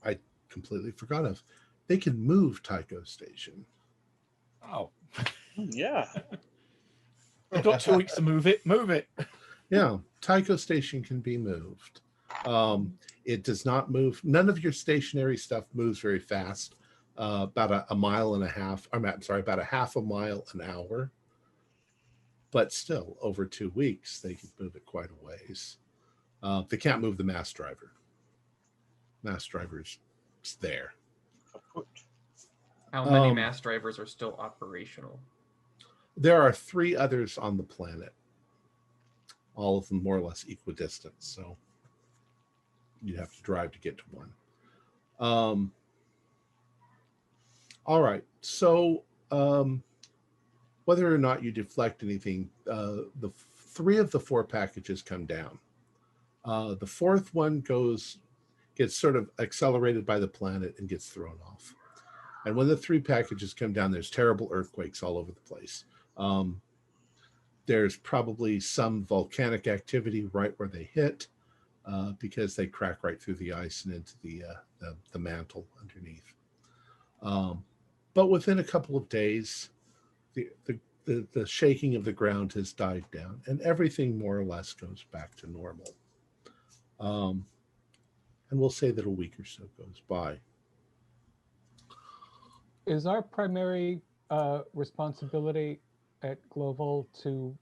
I completely forgot of. They can move Tycho Station. Oh, Yeah. I've got 2 weeks to move it. Move it. Yeah, Tycho Station can be moved. It does not move. None of your stationary stuff moves very fast. About a mile and a half. About a half a mile an hour. But still, over 2 weeks, they can move it quite a ways. They can't move the mass driver. Mass driver's there. How many mass drivers are still operational? There are 3 others on the planet. All of them more or less equidistant. So you'd have to drive to get to one. All right. So whether or not you deflect anything, the 3 of the 4 packages come down. The 4th one gets sort of accelerated by the planet and gets thrown off. And when the 3 packages come down, there's terrible earthquakes all over the place. There's probably some volcanic activity right where they hit because they crack right through the ice and into the mantle underneath. But within a couple of days, the shaking of the ground has died down and everything more or less goes back to normal. And we'll say that a week or so goes by. Is our primary responsibility at Global to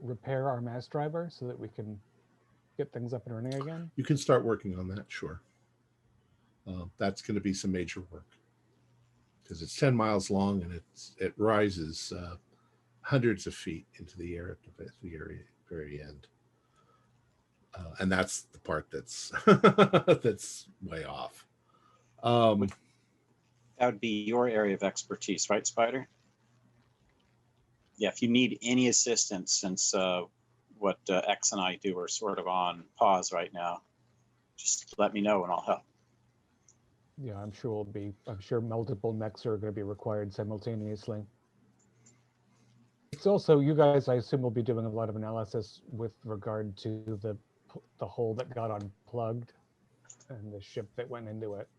repair our mass driver so that we can get things up and running again? You can start working on that, sure. That's going to be some major work because it's 10 miles long and it rises hundreds of feet into the air at the very end. And that's the part that's that's way off. That would be your area of expertise, right, Spider? Yeah, if you need any assistance, since what X and I do are sort of on pause right now, just let me know and I'll help. Yeah, I'm sure multiple mechs are going to be required simultaneously. It's also, you guys, I assume, will be doing a lot of analysis with regard to the hole that got unplugged and the ship that went into it.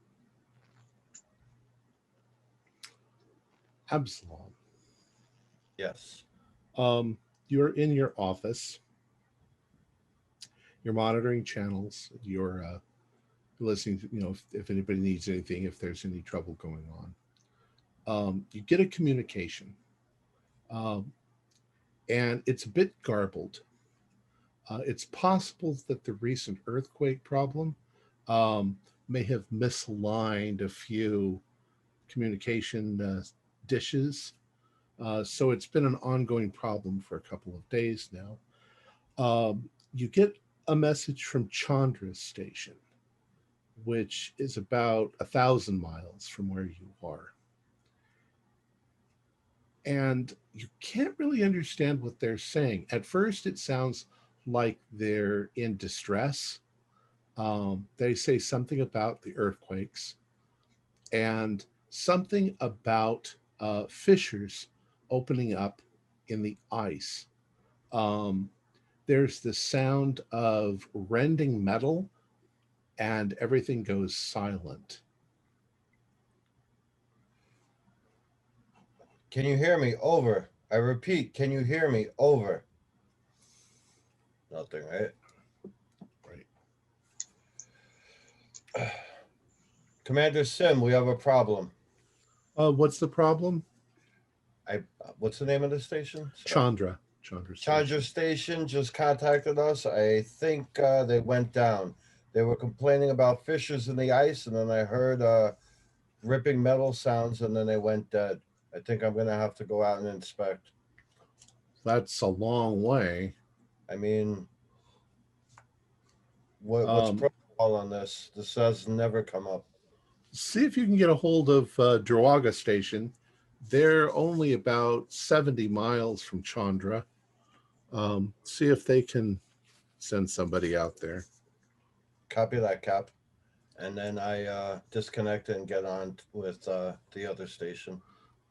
Absalom. Yes. You're in your office. You're monitoring channels. You're listening to, if anybody needs anything, if there's any trouble going on. You get a communication, and it's a bit garbled. It's possible that the recent earthquake problem may have misaligned a few communication dishes. So it's been an ongoing problem for a couple of days now. You get a message from Chandra's station, which is about 1,000 miles from where you are. And you can't really understand what they're saying. At first, it sounds like they're in distress. They say something about the earthquakes and something about fissures opening up in the ice. There's the sound of rending metal, and everything goes silent. Can you hear me? Over. I repeat, can you hear me? Over. Nothing, right? Right. Commander Sim, we have a problem. What's the problem? What's the name of the station? Chandra. Chandra Station just contacted us. I think they went down. They were complaining about fissures in the ice, and then I heard ripping metal sounds, and then they went dead. I think I'm going to have to go out and inspect. That's a long way. I mean, what's protocol on this? This has never come up. See if you can get a hold of Drawaga Station. They're only about 70 miles from Chandra. See if they can send somebody out there. Copy that, Cap. And then I disconnect and get on with the other station.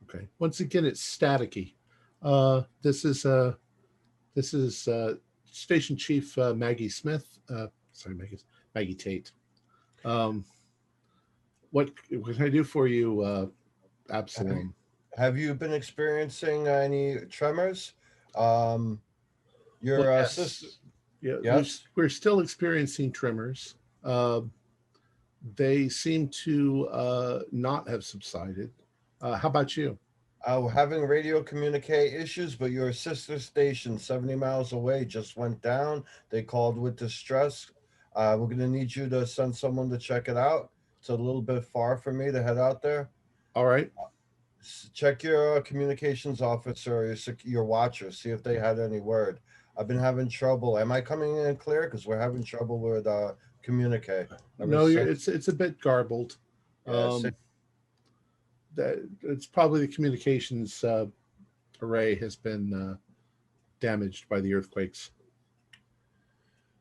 Okay. Once again, it's staticky. This is Station Chief Maggie Smith. Maggie Tate. What can I do for you, Absalom? Have you been experiencing any tremors? Your Yes. sister. Yeah, Yes. we're still experiencing tremors. They seem to not have subsided. How about you? Having radio communicate issues, but your sister station 70 miles away just went down. They called with distress. We're going to need you to send someone to check it out. It's a little bit far for me to head out there. All right. Check your communications officer, your watcher, see if they had any word. I've been having trouble. Am I coming in clear? Because we're having trouble with communicate. No, it's a bit garbled. Yeah, That it's probably the communications array has been damaged by the earthquakes.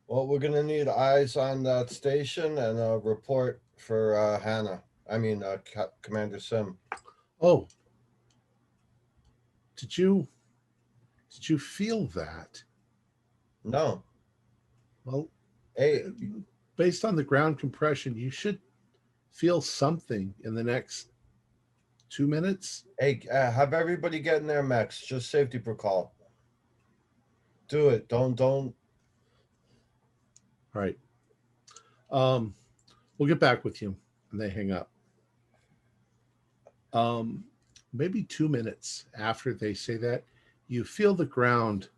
well, we're gonna need eyes on that station and a report for Hannah. Commander Sim. Oh, did you feel that? No. Well, Hey, based on the ground compression, you should feel something in the next 2 minutes. hey, have everybody get in their mechs. Just safety protocol. Do it. Don't. All right. We'll get back with you. And they hang up. Maybe 2 minutes after they say that, you feel the ground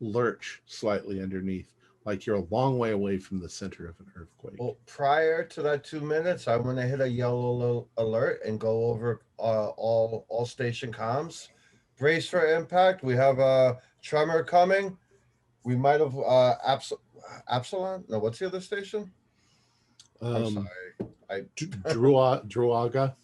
lurch slightly underneath, like you're a long way away from the center of an earthquake. Well, prior to that 2 minutes, I want to hit a yellow alert and go over all station comms. Brace for impact. We have a tremor coming. We might have Absalon? No, what's the other station? I'm sorry. Druaga.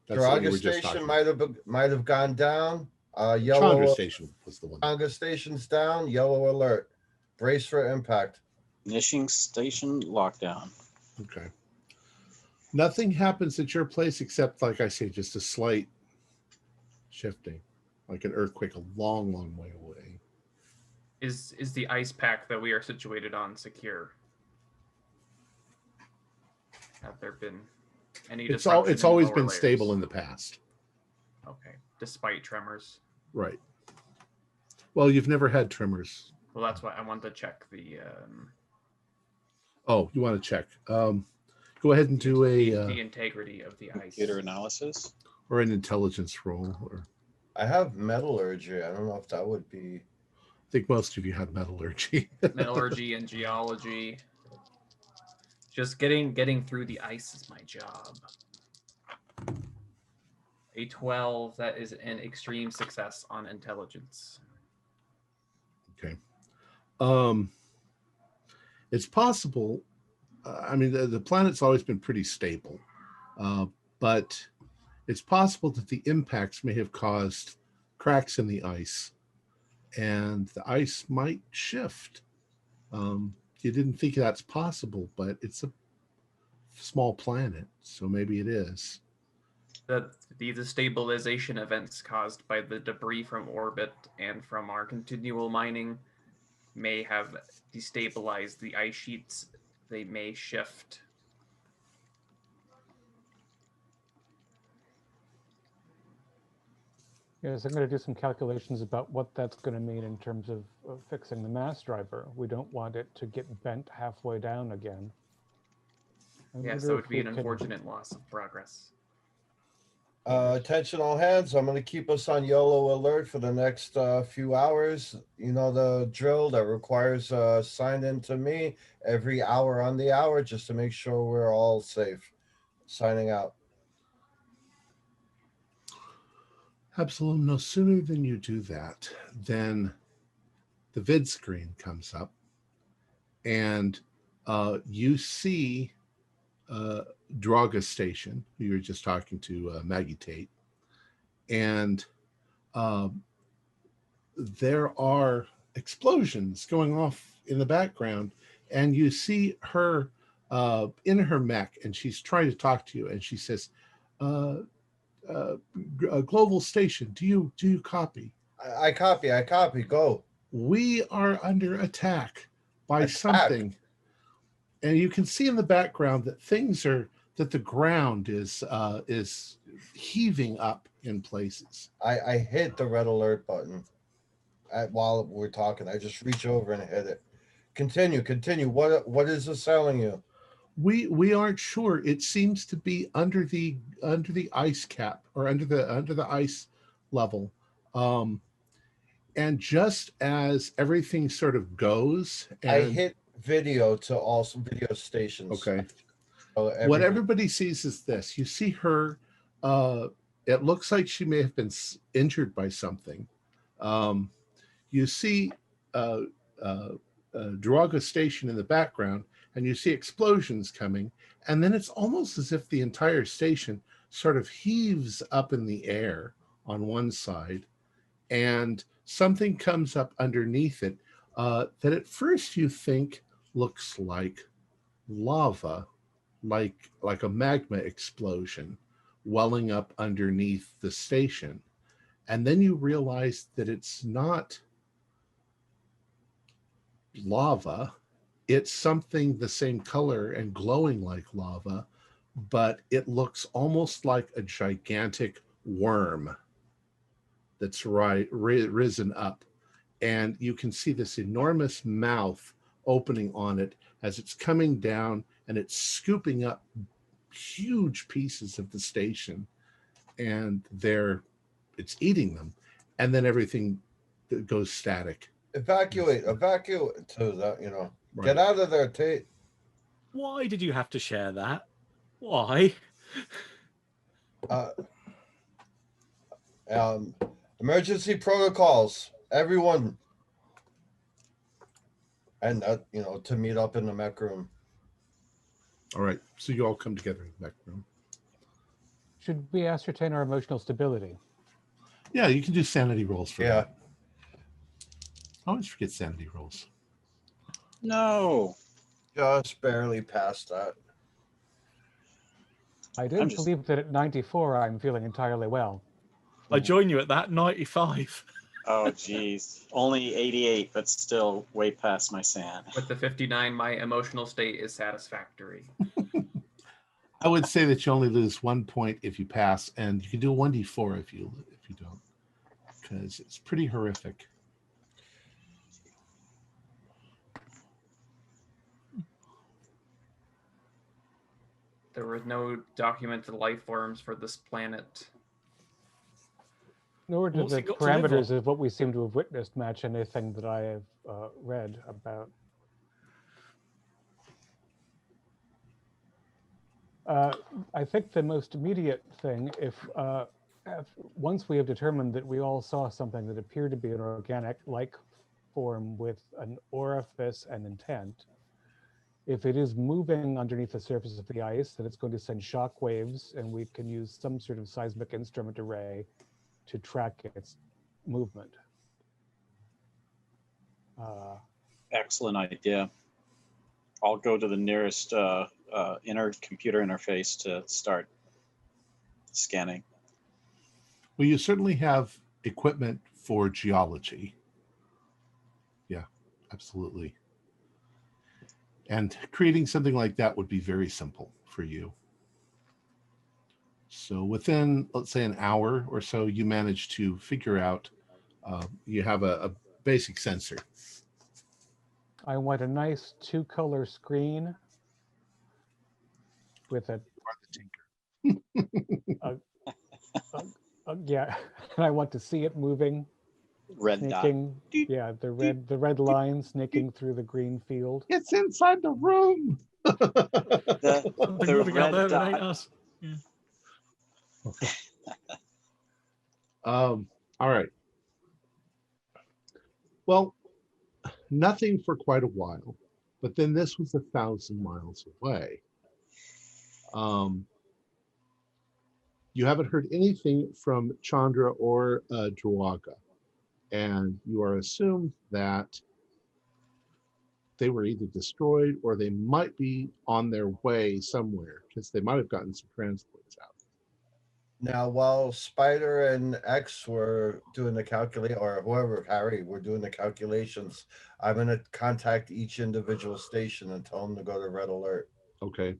That's what you Draga were just Station talking might have gone down. Chandra Yellow Station was the one. Tonga Station's down. Yellow alert. Brace for impact. Ignition station lockdown. Okay. Nothing happens at your place except, like I say, just a slight shifting, like an earthquake a long, long way away. Is the ice pack that we are situated on secure? Have there been any It's disruption in always lower been layers? stable in the past. Okay, despite tremors. Right. Well, you've never had tremors. Well, that's why I wanted to check the. Oh, you want to check? Go ahead and do the integrity of the ice. Computer analysis. or an intelligence roll. Or I have metallurgy. I don't know if that would be. I think most of you had metallurgy. Metallurgy and geology. Just getting through the ice is my job. A 12, that is an extreme success on intelligence. Okay. It's possible. I mean, the planet's always been pretty stable, but it's possible that the impacts may have caused cracks in the ice, and the ice might shift. You didn't think that's possible, but it's a small planet, so maybe it is. The destabilization events caused by the debris from orbit and from our continual mining may have destabilized the ice sheets. They may shift. Yes, I'm going to do some calculations about what that's going to mean in terms of fixing the mass driver. We don't want it to get bent halfway down again. Yes, that would be an unfortunate loss of progress. Attention all hands. I'm going to keep us on yellow alert for the next few hours. You know the drill that requires sign in to me every hour on the hour just to make sure we're all safe. Signing out. Absalom, no sooner than you do that, then the vid screen comes up, and you see Draga Station, who you were just talking to, Maggie Tate, and there are explosions going off in the background, and you see her in her mech, and she's trying to talk to you, and she says, global station, do you copy? I copy. Go. We are under attack by something, and you can see in the background that that the ground is heaving up in places. I hit the red alert button while we're talking. I just reach over and hit it. Continue. What is this telling you? We aren't sure. It seems to be under the ice cap, or under the ice level. And just as everything sort of goes, and I hit video to all video stations. Okay. So what everybody sees is this. You see her, it looks like she may have been injured by something. You see Draga Station in the background, and you see explosions coming, and then it's almost as if the entire station sort of heaves up in the air on one side, and something comes up underneath it that at first you think looks like lava, like a magma explosion welling up underneath the station. And then you realize that it's not lava. It's something the same color and glowing like lava, but it looks almost like a gigantic worm that's risen up. And you can see this enormous mouth opening on it as it's coming down, and it's scooping up huge pieces of the station, and it's eating them. And then everything goes static. Evacuate to that, Right. Get out of there, Tate. Why did you have to share that? Why? Emergency protocols. Everyone. And to meet up in the mech room. All right. So you all come together in the back room. Should we ascertain our emotional stability? Yeah, you can do sanity rolls for Yeah. that. I always forget sanity rolls. No. Just barely past that. I don't just- believe that at 94 I'm feeling entirely well. I join you at that 95. Oh, geez. Only 88, but still way past my sand. With the 59, my emotional state is satisfactory. I would say that you only lose 1 point if you pass, and you can do a 1d4 if you don't, because it's pretty horrific. There were no documented life forms for this planet. Nor do What's the it got to live parameters on? of what we seem to have witnessed match anything that I have read about. I think the most immediate thing, if once we have determined that we all saw something that appeared to be an organic like form with an orifice and intent, if it is moving underneath the surface of the ice, then it's going to send shock waves, and we can use some sort of seismic instrument array to track its movement. Excellent idea. I'll go to the nearest inner computer interface to start scanning. Well, you certainly have equipment for geology. Yeah, absolutely. And creating something like that would be very simple for you. So within, let's say, an hour or so, you manage to figure out you have a basic sensor. I want a nice 2-color screen with a yeah, and I want to see it moving, Red snaking. Yeah, the red line snaking through the green field. It's inside the room. dot. Something The moving out red there that ain't dot. us. All right. Well, nothing for quite a while, but then this was 1,000 miles away. You haven't heard anything from Chandra or Druaga, and you are assumed that they were either destroyed or they might be on their way somewhere, because they might have gotten some transports out. Now, while Spider and X were doing the or whoever, Harry, were doing the calculations, I'm going to contact each individual station and tell them to go to red alert. Okay.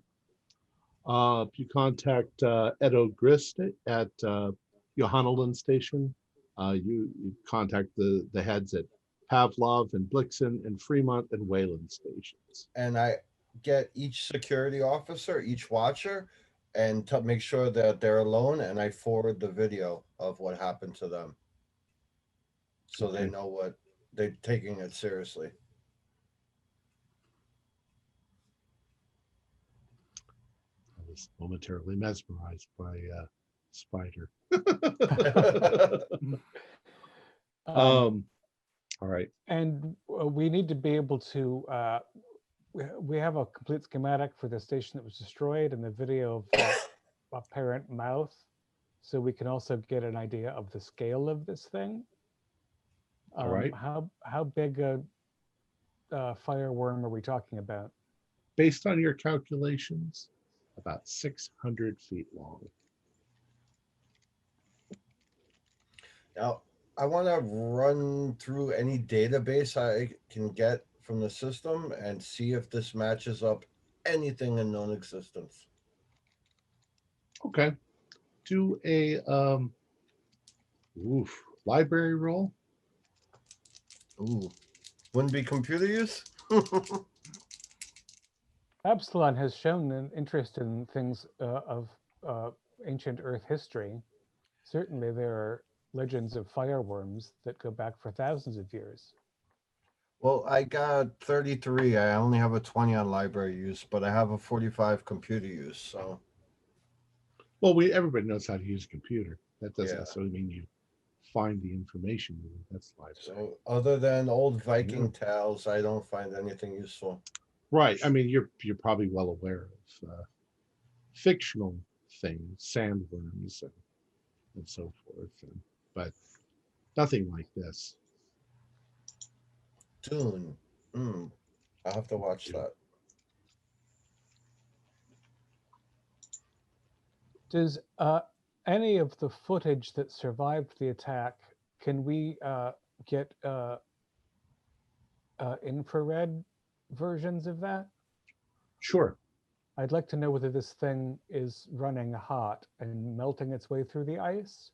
If you contact Edo Grist at Johannalen Station, you contact the heads at Pavlov and Blixen and Fremont and Wayland stations. And I get each security officer, each watcher, and to make sure that they're alone, and I forward the video of what happened to them. So they know what they're taking it seriously. I was momentarily mesmerized by Spider. All right. And we need to be able to, we have a complete schematic for the station that was destroyed and the video of a parent mouth. So we can also get an idea of the scale of this thing. All right. How big a fireworm are we talking about? Based on your calculations, about 600 feet long. Now, I want to run through any database I can get from the system and see if this matches up anything in known existence. Okay. Do a library roll. Ooh, wouldn't be computer use? Absalon has shown an interest in things of ancient Earth history. Certainly there are legends of fireworms that go back for thousands of years. Well, I got 33. I only have a 20 on library use, but I have a 45 computer use. So, Well, everybody knows how to use a computer. That doesn't necessarily mean you find the information you need. That's library. So other than old Viking tales, I don't find anything useful. Right. I mean, you're probably well aware of fictional things, sandworms and so forth, but nothing like this. Dune. I'll have to watch that. Does any of the footage that survived the attack, can we get infrared versions of that? Sure. I'd like to know whether this thing is running hot and melting its way through the ice,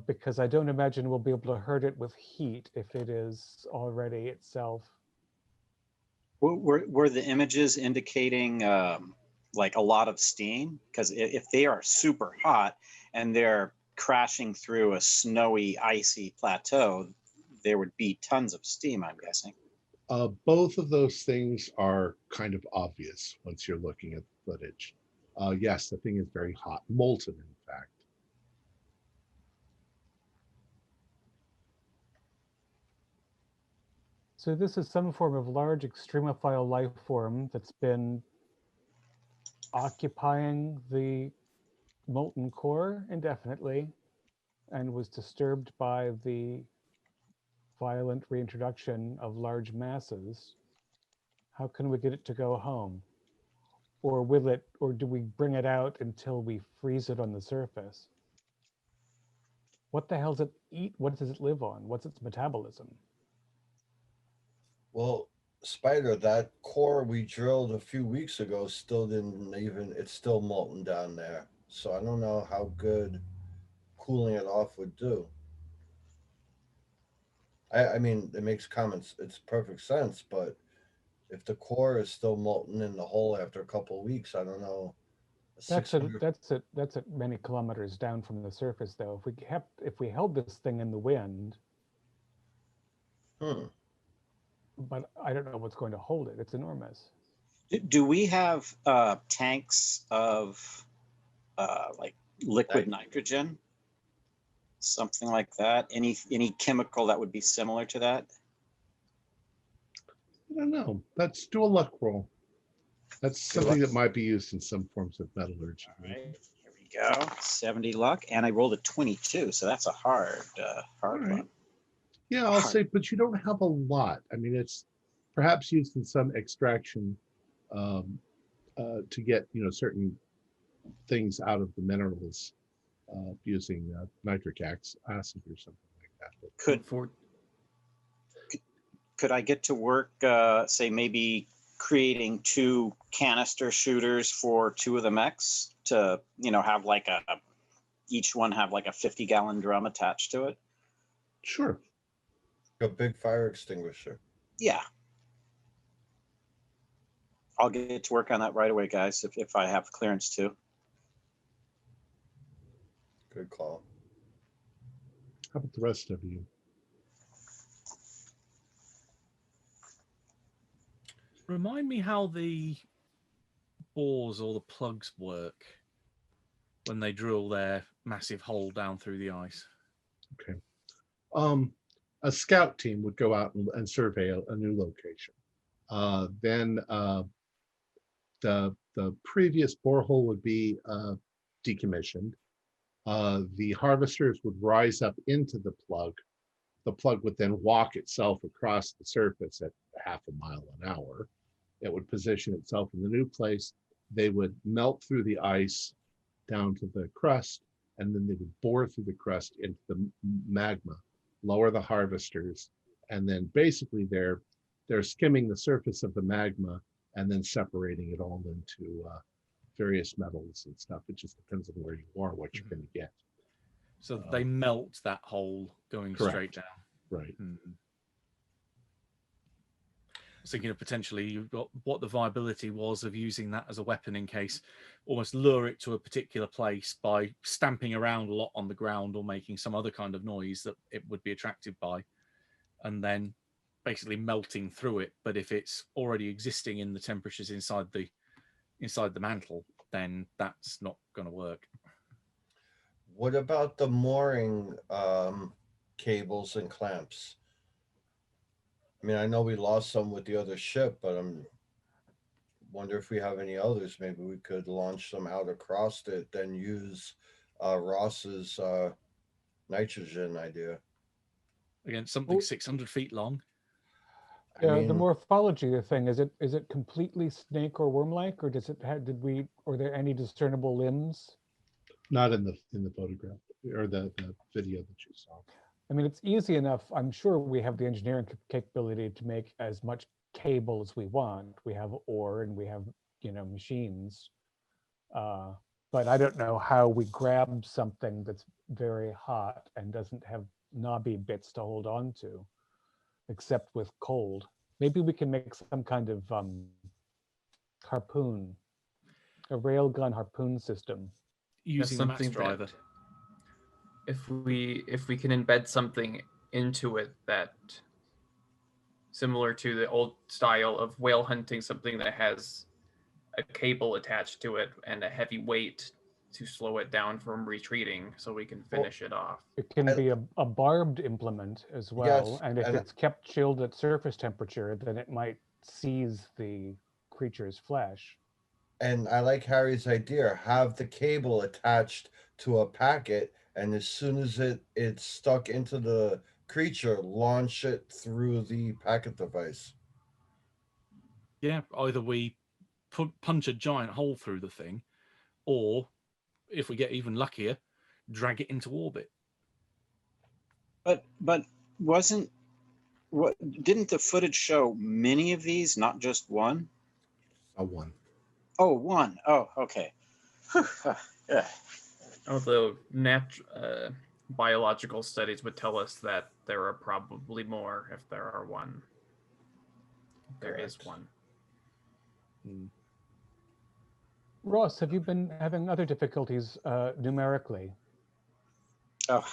because I don't imagine we'll be able to hurt it with heat if it is already itself. Were the images indicating like a lot of steam? Because if they are super hot and they're crashing through a snowy, icy plateau, there would be tons of steam, I'm guessing. Both of those things are kind of obvious once you're looking at the footage. Yes, the thing is very hot, molten, in fact. So this is some form of large extremophile life form that's been occupying the molten core indefinitely and was disturbed by the violent reintroduction of large masses. How can we get it to go home? Or do we bring it out until we freeze it on the surface? What the hell does it eat? What does it live on? What's its metabolism? Well, Spider, that core we drilled a few weeks ago still didn't even, it's still molten down there. So I don't know how good cooling it off would do. I mean, it makes it's perfect sense, but if the core is still molten in the hole after a couple of weeks, I don't know. That's at many kilometers down from the surface, though. If we held this thing in the wind, but I don't know what's going to hold it. It's enormous. Do we have tanks of like liquid nitrogen? Something like that? Any chemical that would be similar to that? I don't know. Let's do a luck roll. That's something that might be used in some forms of metallurgy. All right, here we go. 70 luck, and I rolled a 22, so that's a hard one. Yeah, I'll say, but you don't have a lot. I mean, it's perhaps used in some extraction to get certain things out of the minerals using nitric acid or something like that. But could I get to work, say maybe creating 2 canister shooters for 2 of the mechs to have like each one have like a 50-gallon drum attached to it? Sure. A big fire extinguisher. Yeah. I'll get to work on that right away, guys, if I have clearance to. Good call. How about the rest of you? Remind me how the bores or the plugs work when they drill their massive hole down through the ice. Okay. A scout team would go out and survey a new location. Then the previous borehole would be decommissioned. The harvesters would rise up into the plug. The plug would then walk itself across the surface at half a mile an hour. It would position itself in the new place. They would melt through the ice down to the crust, and then they would bore through the crust into the magma, lower the harvesters, and then basically they're skimming the surface of the magma and then separating it all into various metals and stuff. It just depends on where you are, what you're going to get. So they melt that hole going straight down. Right. I was thinking of potentially you've got what the viability was of using that as a weapon in case, almost lure it to a particular place by stamping around a lot on the ground or making some other kind of noise that it would be attracted by, and then basically melting through it. But if it's already existing in the temperatures inside the mantle, then that's not going to work. What about the mooring cables and clamps? I mean, I know we lost some with the other ship, but I'm wonder if we have any others. Maybe we could launch them out across it, then use Ross's nitrogen idea. Again, something 600 feet long. I The mean, morphology thing, is it completely snake or worm-like, or does it have, or are there any discernible limbs? Not in the photograph or the video that you saw. I mean, it's easy enough. I'm sure we have the engineering capability to make as much cable as we want. We have ore and we have, machines. But I don't know how we grab something that's very hot and doesn't have knobby bits to hold on to, except with cold. Maybe we can make some kind of harpoon, a railgun harpoon system. Using the mass something driver. that if we can embed something into it that similar to the old style of whale hunting, something that has a cable attached to it and a heavy weight to slow it down from retreating so we can finish it off. It can be a barbed implement as well, Yes, and if and- it's kept chilled at surface temperature, then it might seize the creature's flesh. and I like Harry's idea. Have the cable attached to a packet, and as soon as it's stuck into the creature, launch it through the packet device. Yeah, either we punch a giant hole through the thing, or if we get even luckier, drag it into orbit. But didn't the footage show many of these, not just one? One. Oh, one. Oh, okay. Yeah. Although biological studies would tell us that there are probably more if there are one. There is Correct. one. Ross, have you been having other difficulties numerically? Oh,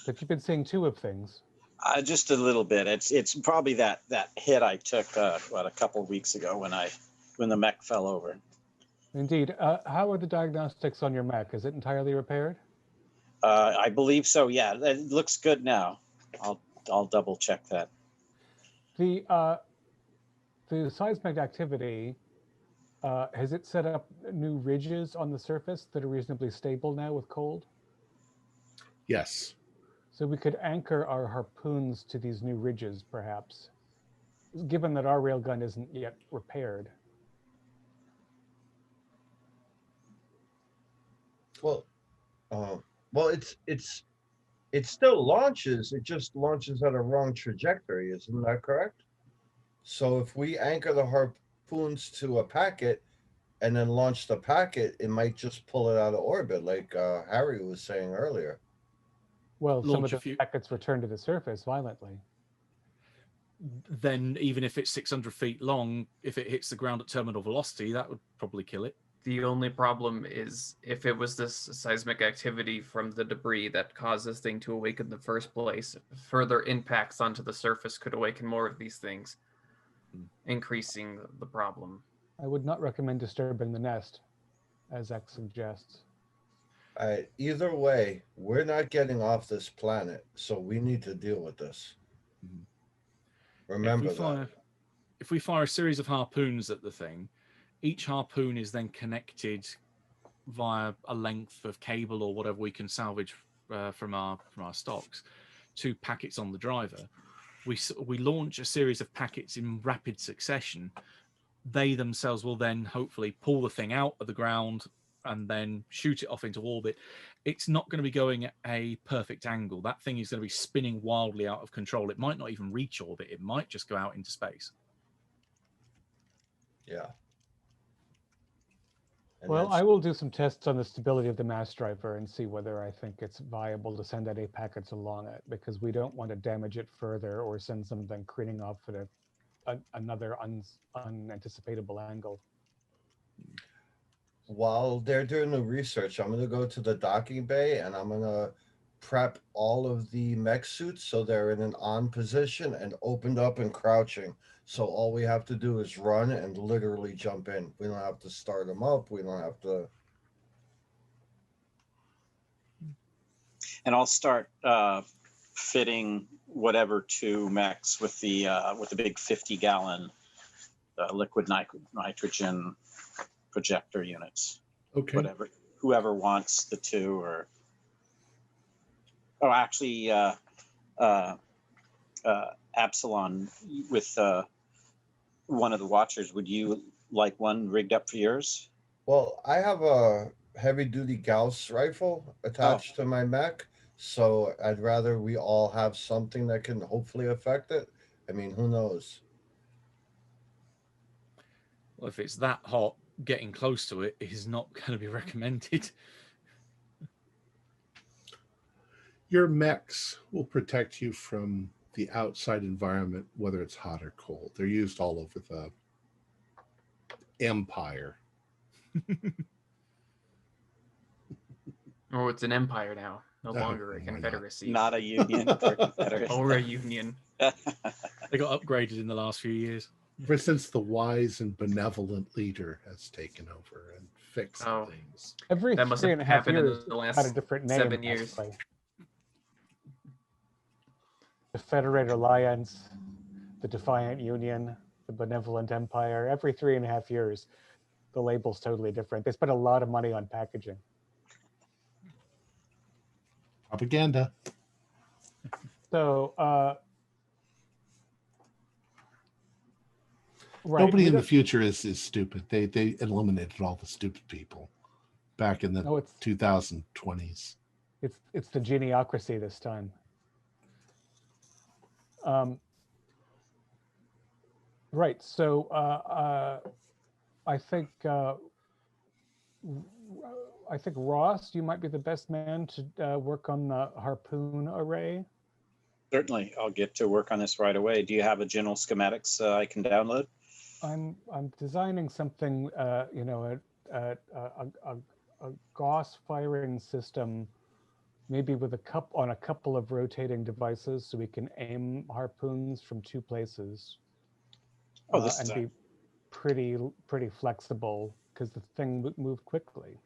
Have you been seeing two of things? just a little bit. It's probably that hit I took a couple weeks ago when the mech fell over. Indeed. How are the diagnostics on your mech? Is it entirely repaired? I believe so. Yeah, it looks good now. I'll double check that. The seismic activity, has it set up new ridges on the surface that are reasonably stable now with cold? Yes. So we could anchor our harpoons to these new ridges, perhaps, given that our railgun isn't yet repaired. Well, it still launches. It just launches at a wrong trajectory. Isn't that correct? So if we anchor the harpoons to a packet and then launch the packet, it might just pull it out of orbit, like Harry was saying earlier. Well, some of Launch a the few- packets return to the surface violently. Then even if it's 600 feet long, if it hits the ground at terminal velocity, that would probably kill it. The only problem is if it was this seismic activity from the debris that caused this thing to awaken in the first place, further impacts onto the surface could awaken more of these things, increasing the problem. I would not recommend disturbing the nest, as X suggests. Either way, we're not getting off this planet, so we need to deal with this. Mhm. Remember that. If we fire a series of harpoons at the thing, each harpoon is then connected via a length of cable or whatever we can salvage from our stocks to packets on the driver. We launch a series of packets in rapid succession. They themselves will then hopefully pull the thing out of the ground and then shoot it off into orbit. It's not going to be going at a perfect angle. That thing is going to be spinning wildly out of control. It might not even reach orbit. It might just go out into space. Yeah. And Well, that's- I will do some tests on the stability of the mass driver and see whether I think it's viable to send any packets along it, because we don't want to damage it further or send something careening off at another unanticipatable angle. While they're doing the research, I'm going to go to the docking bay and I'm going to prep all of the mech suits so they're in an on position and opened up and crouching. So all we have to do is run and literally jump in. We don't have to start them up. We don't have to. And I'll start fitting whatever two mechs with the big 50-gallon liquid nitrogen projector units. Okay. Whatever, whoever wants the two, or actually, Absalon with one of the Watchers. Would you like one rigged up for yours? Well, I have a heavy duty Gauss rifle attached to my mech, so I'd rather we all have something that can hopefully affect it. I mean, who knows? Well, if it's that hot, getting close to it is not going to be recommended. Your mechs will protect you from the outside environment, whether it's hot or cold. They're used all over the empire. Oh, it's an empire now, no longer a why not? confederacy. Not a union or confederacy. Or a union. They got upgraded in the last few years. Ever since the wise and benevolent leader has taken over and fixed Oh. things. Every That must 3.5 have happened in years the last had a different name. 7 years. actually. The Federated Alliance, the Defiant Union, the Benevolent Empire. Every 3.5 years, the label's totally different. They spent a lot of money on packaging. Propaganda. So, right, Nobody we in the don't- future is stupid. They eliminated all the stupid people back in the No, it's 2020s. it's the geniocracy this time. Right. So I think Ross, you might be the best man to work on the harpoon array. Certainly, I'll get to work on this right away. Do you have a general schematics I can download? I'm designing something, a Gauss firing system, maybe with a couple of rotating devices, so we can aim harpoons from two places. This and is be pretty flexible because the thing moved quickly.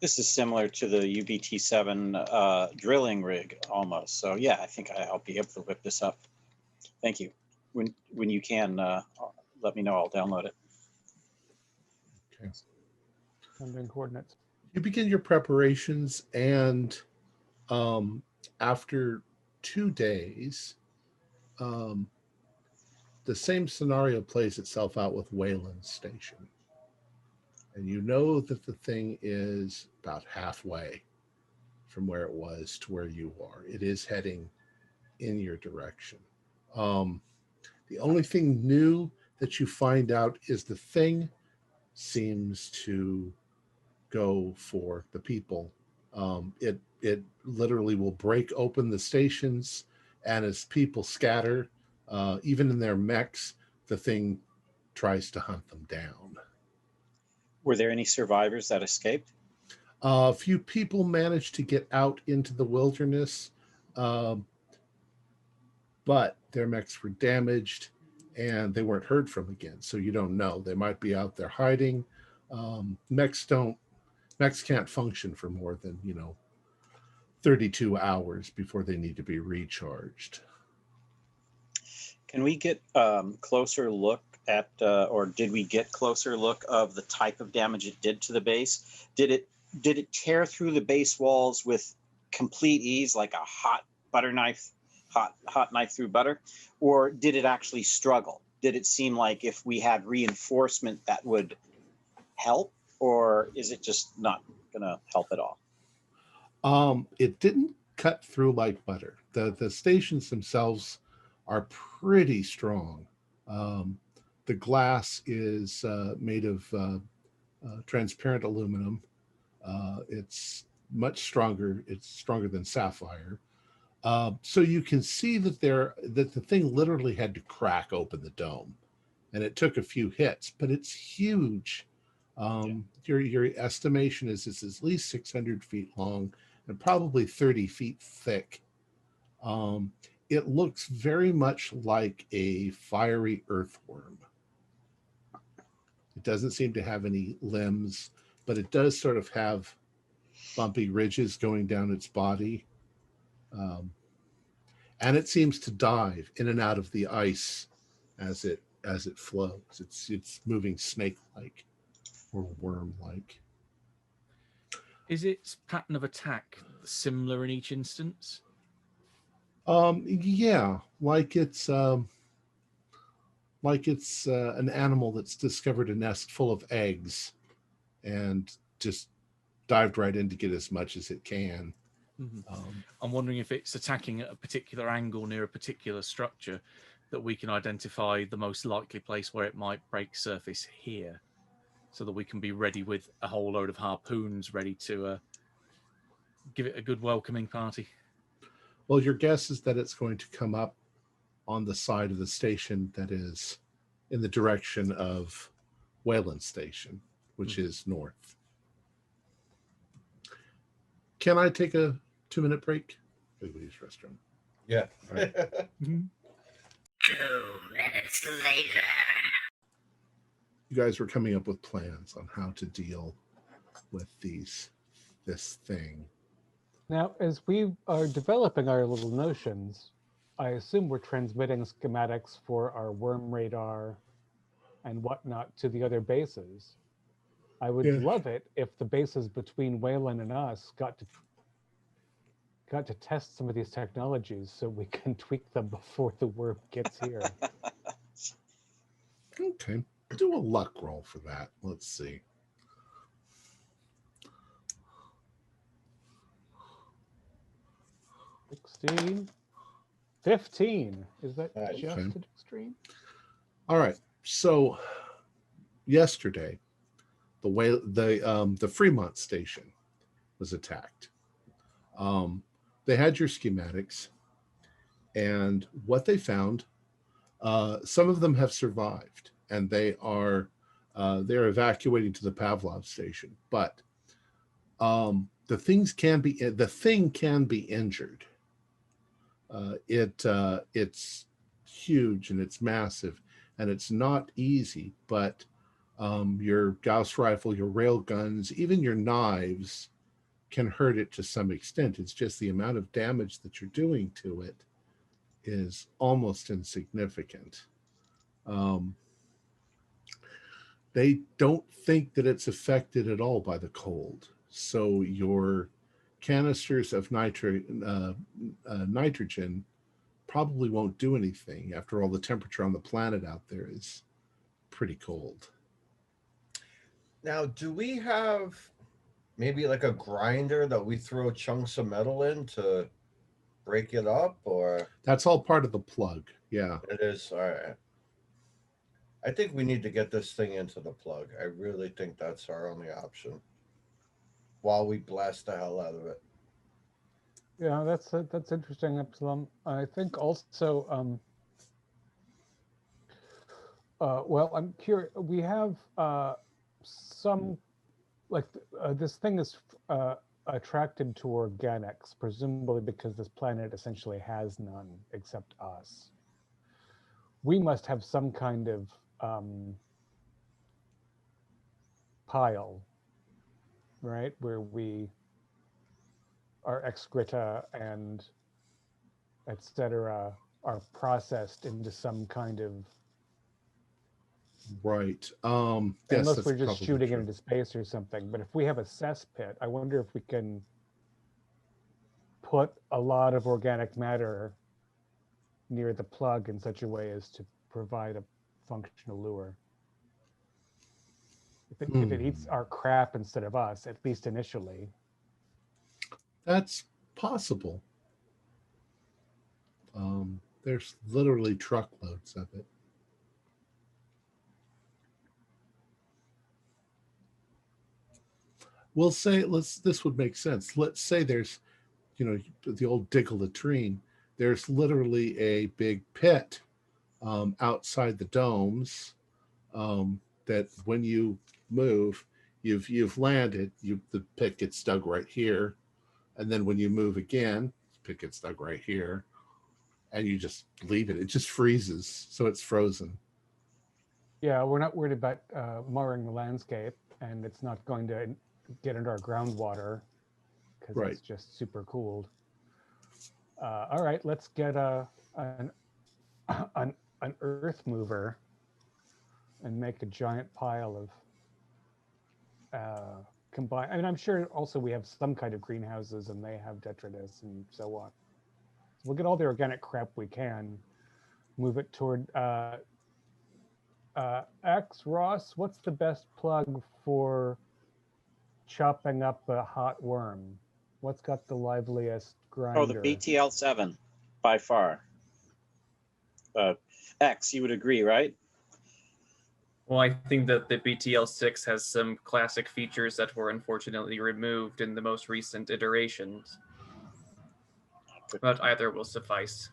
This is similar to the UBT-7 drilling rig almost. So yeah, I think I'll be able to whip this up. Thank you. When you can, let me know. I'll download it. Okay. Sending coordinates. You begin your preparations, and after 2 days, the same scenario plays itself out with Wayland Station. And you know that the thing is about halfway from where it was to where you are. It is heading in your direction. The only thing new that you find out is the thing seems to go for the people. It literally will break open the stations, and as people scatter, even in their mechs, the thing tries to hunt them down. Were there any survivors that escaped? A few people managed to get out into the wilderness, but their mechs were damaged and they weren't heard from again. So you don't know. They might be out there hiding. Mechs can't function for more than 32 hours before they need to be recharged. Can we get closer look at, or did we get closer look of the type of damage it did to the base? Did it tear through the base walls with complete ease, like a hot butter knife, hot knife through butter, or did it actually struggle? Did it seem like if we had reinforcement that would help, or is it just not gonna help at all? It didn't cut through like butter. The stations themselves are pretty strong. The glass is made of transparent aluminum. It's much stronger. It's stronger than sapphire. So you can see that the thing literally had to crack open the dome, and it took a few hits, but it's huge. Your estimation is it's at least 600 feet long and probably 30 feet thick. It looks very much like a fiery earthworm. It doesn't seem to have any limbs, but it does sort of have bumpy ridges going down its body. And it seems to dive in and out of the ice as it flows. It's moving snake-like or worm-like. Is its pattern of attack similar in each instance? Yeah, like it's an animal that's discovered a nest full of eggs and just dived right in to get as much as it can. I'm wondering if it's attacking at a particular angle near a particular structure that we can identify the most likely place where it might break surface here, so that we can be ready with a whole load of harpoons ready to give it a good welcoming party. Well, your guess is that it's going to come up on the side of the station that is in the direction of Wayland Station, which is north. Can I take a 2-minute break? Go use restroom. Yeah. Right. 2 minutes later. You guys were coming up with plans on how to deal with this thing. Now, as we are developing our little notions, I assume we're transmitting schematics for our worm radar and whatnot to the other bases. I would love it if the bases between Wayland and us got to test some of these technologies so we can tweak them before the worm gets here. Okay. Do a luck roll for that. Let's see. $16, $15. Is that Okay. just an extreme? All right. So yesterday, the Fremont station was attacked. They had your schematics, and what they found, some of them have survived, and they're evacuating to the Pavlov station. But the thing can be injured. It's huge and it's massive and it's not easy, but your Gauss rifle, your rail guns, even your knives can hurt it to some extent. It's just the amount of damage that you're doing to it is almost insignificant. They don't think that it's affected at all by the cold. So your canisters of nitrogen probably won't do anything. After all, the temperature on the planet out there is pretty cold. Now, do we have maybe like a grinder that we throw chunks of metal in to break it up, or? That's all part of the plug. Yeah. It is. All right. I think we need to get this thing into the plug. I really think that's our only option while we blast the hell out of it. Yeah, that's interesting, Epsilon. I think also, well, I'm curious. We have some, like, this thing is attracted to organics, presumably because this planet essentially has none except us. We must have some kind of pile, right, where our excreta and etc. are processed into some kind of, right. unless we're just shooting it into space or something. But if we have a cesspit, I wonder if we can put a lot of organic matter near the plug in such a way as to provide a functional lure. If it eats our crap instead of us, at least initially. That's possible. There's literally truckloads of it. We'll say this would make sense. Let's say there's, the old dig a latrine. There's literally a big pit outside the domes that when you move, you've landed, the pit gets dug right here. And then when you move again, the pit gets dug right here. And you just leave it. It just freezes. So it's frozen. Yeah, we're not worried about marring the landscape, and it's not going to get into our groundwater. because Right. it's just super cooled. All right, let's get an earth mover and make a giant pile of combine. I mean, I'm sure also we have some kind of greenhouses and they have detritus and so on. So we'll get all the organic crap we can, move it toward X. Ross, what's the best plug for chopping up a hot worm? What's got the liveliest grinder? Oh, the BTL7, by far. X, you would agree, right? Well, I think that the BTL6 has some classic features that were unfortunately removed in the most recent iterations. But either will suffice.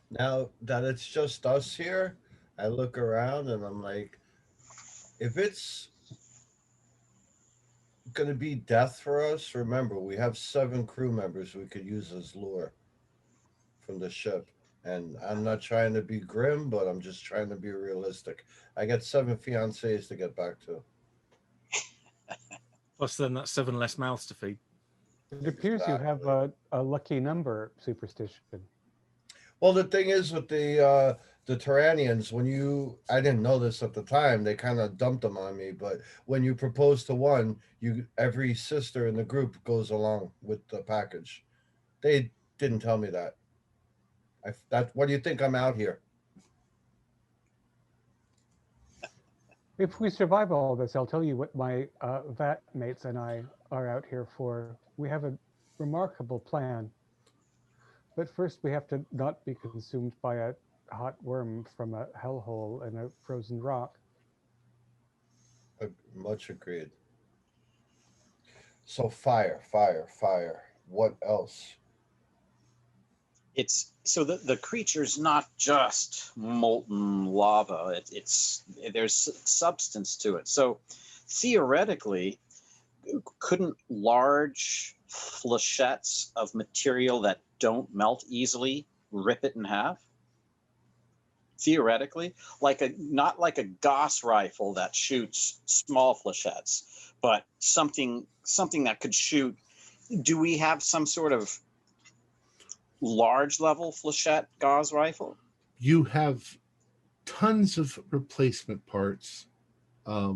Now that it's just us here, I look around and I'm like, if it's going to be death for us, remember, we have 7 crew members we could use as lure from the ship. And I'm not trying to be grim, but I'm just trying to be realistic. I got 7 fiancés to get back to. Plus, then that's 7 less mouths to feed. It appears you have a lucky number superstition. Well, the thing is with the Tyrannians, I didn't know this at the time, they kind of dumped them on me, but when you propose to one, every sister in the group goes along with the package. They didn't tell me that. What do you think I'm out here? If we survive all this, I'll tell you what my vat mates and I are out here for. We have a remarkable plan. But first, we have to not be consumed by a hot worm from a hellhole in a frozen rock. Much agreed. So fire. What else? It's so the creature's not just molten lava. There's substance to it. So theoretically, couldn't large flechettes of material that don't melt easily rip it in half? Theoretically, not like a Gauss rifle that shoots small flechettes, but something that could shoot. Do we have some sort of large level flechette Gauss rifle? You have tons of replacement parts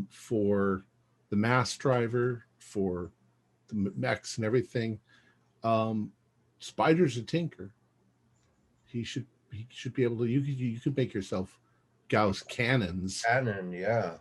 for the mass driver, for the mechs and everything. Spider's a tinker. He should be able to. You could make yourself Gauss cannons. Cannon, yeah.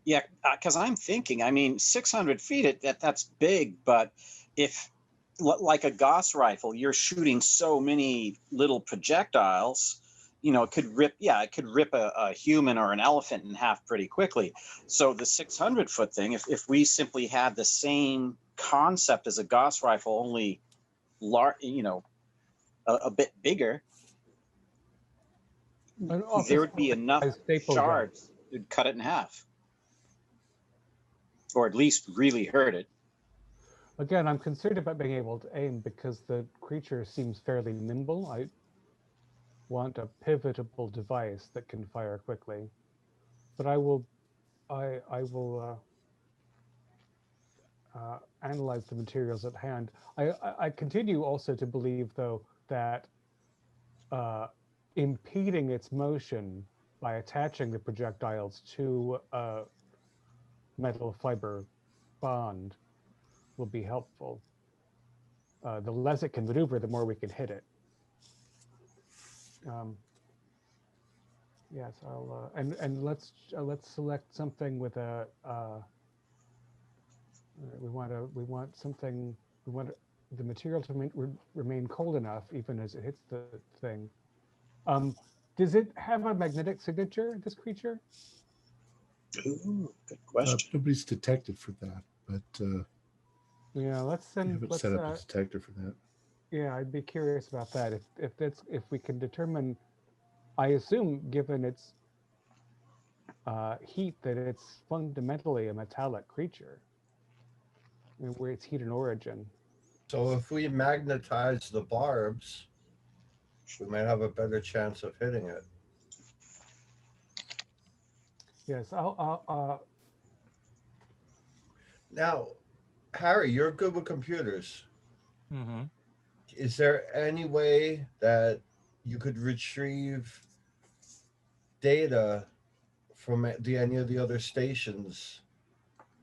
Yeah, because I'm thinking, I mean, 600 feet, that's big, but if, like a Gauss rifle, you're shooting so many little projectiles, it could rip a human or an elephant in half pretty quickly. So the 600-foot thing, if we simply had the same concept as a Gauss rifle, only a bit bigger, there would be enough shards to cut it in half. Or at least really hurt it. Again, I'm concerned about being able to aim because the creature seems fairly nimble. I want a pivotable device that can fire quickly. But I will analyze the materials at hand. I continue also to believe, though, that impeding its motion by attaching the projectiles to a metal fiber bond will be helpful. The less it can maneuver, the more we can hit it. Yes, I'll and let's select something with a. We want the material to remain cold enough even as it hits the thing. Does it have a magnetic signature, this creature? Ooh, good question. Nobody's detected for that, but Yeah, let's set up a detector for that. Yeah, I'd be curious about that. If we can determine, I assume, given its heat, that it's fundamentally a metallic creature. Where its heat and origin. So if we magnetize the barbs, we might have a better chance of hitting it. Yes, Now, Harry, you're good with computers. Mm-hmm. Is there any way that you could retrieve data from any of the other stations,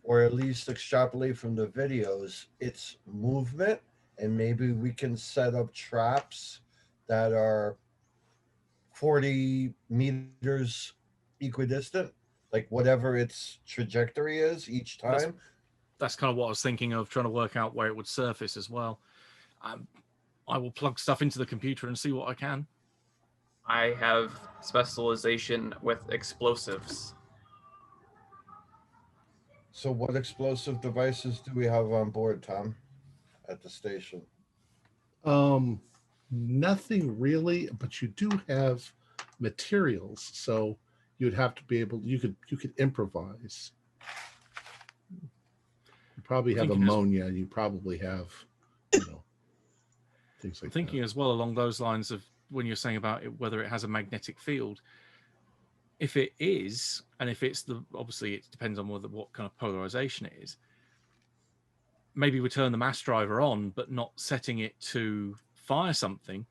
or at least extrapolate from the videos its movement, and maybe we can set up traps that are 40 meters equidistant, like whatever its trajectory is each time? That's kind of what I was thinking of, trying to work out where it would surface as well. I will plug stuff into the computer and see what I can. I have specialization with explosives. So, what explosive devices do we have on board, Tom, at the station? Nothing really, but you do have materials, so you'd have to be able. You could improvise. You probably have ammonia. You probably have, things like Thinking that. as well along those lines of when you're saying about it, whether it has a magnetic field. If it is, and if it's obviously it depends on what kind of polarization it is. Maybe we turn the mass driver on, but not setting it to fire something,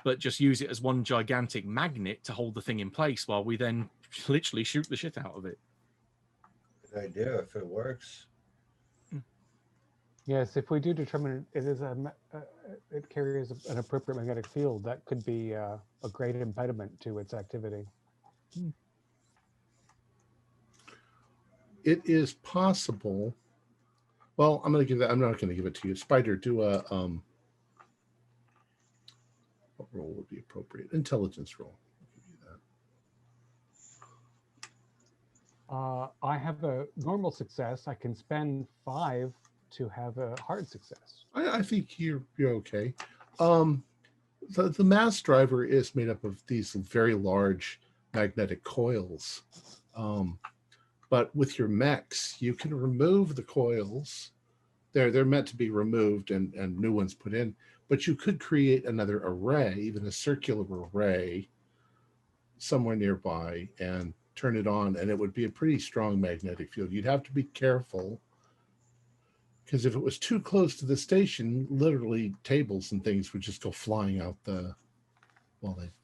but just use it as one gigantic magnet to hold the thing in place while we then literally shoot the shit out of it. Good idea if it works. Yes, if we do determine it is it carries an appropriate magnetic field, that could be a great impediment to its activity. It is possible. Well, I'm going to give that. I'm not going to give it to you. Spider, do a what roll would be appropriate? Intelligence roll. I'll give you that. I have a normal success. I can spend 5 to have a hard success. I think you're okay. The mass driver is made up of these very large magnetic coils. But with your mechs, you can remove the coils. They're meant to be removed and new ones put in. But you could create another array, even a circular array, somewhere nearby and turn it on, and it would be a pretty strong magnetic field. You'd have to be careful, because if it was too close to the station, literally tables and things would just go flying out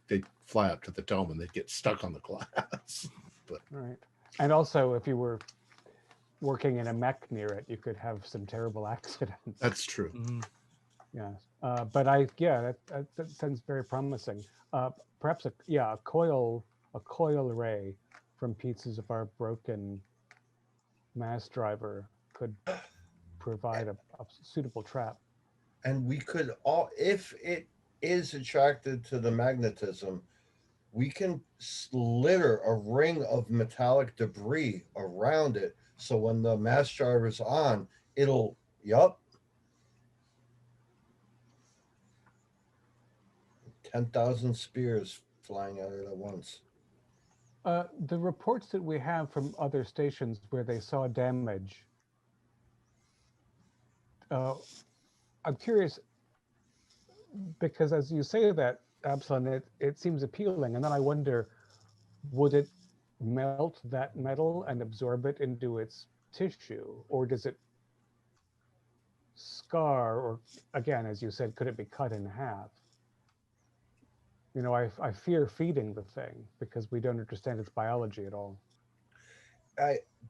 they'd fly up to the dome and they'd get stuck on the glass. But Right. And also, if you were working in a mech near it, you could have some terrible accidents. that's true. Mm-hmm. Yes. But that sounds very promising. Perhaps a coil array from pieces of our broken mass driver could provide a suitable trap. And we could if it is attracted to the magnetism, we can litter a ring of metallic debris around it. So when the mass driver's on, it'll, 10,000 spears flying at it at once. The reports that we have from other stations where they saw damage, I'm curious, because as you say that, Absalon, it seems appealing, and then I wonder, would it melt that metal and absorb it into its tissue, or does it scar, or again, as you said, could it be cut in half? I fear feeding the thing because we don't understand its biology at all.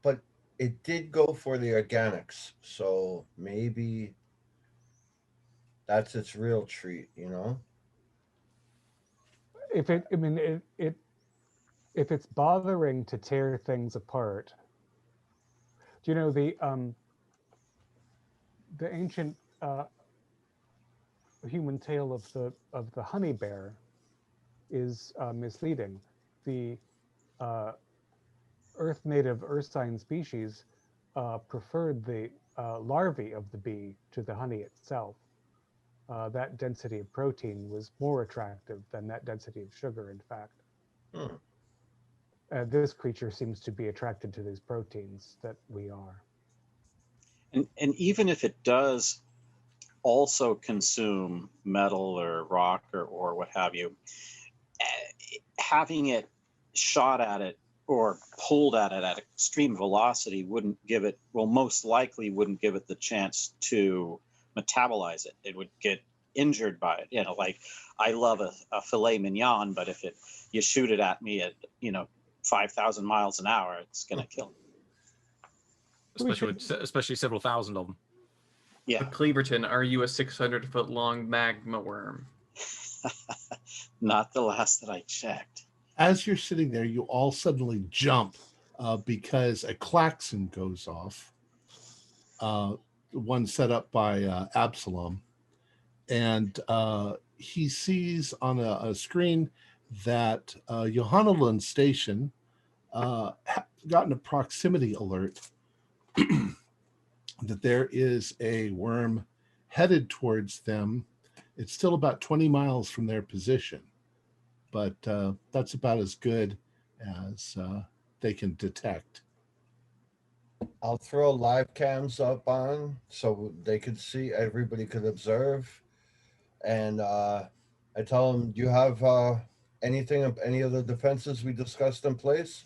But it did go for the organics, so maybe that's its real treat, If it's bothering to tear things apart, do you know the ancient human tale of the honey bear is misleading. The native earth sign species preferred the larvae of the bee to the honey itself. That density of protein was more attractive than that density of sugar, in fact. This creature seems to be attracted to these proteins that we are. And even if it does also consume metal or rock or what have you, having it shot at it or pulled at it at extreme velocity wouldn't give it, well, most likely wouldn't give it the chance to metabolize it. It would get injured by it. You know, like I love a filet mignon, but if you shoot it at me at 5,000 miles an hour, it's gonna kill me. Especially several thousand of them. Yeah. But Cleaverton, are you a 600-foot long magma worm? Not the last that I checked. As you're sitting there, you all suddenly jump because a klaxon goes off. One set up by Absalom. And he sees on a screen that Johannelund Station gotten a proximity alert that there is a worm headed towards them. It's still about 20 miles from their position, but that's about as good as they can detect. I'll throw live cams up on so they could see, everybody could observe. And I tell them, do you have anything of any of the defenses we discussed in place?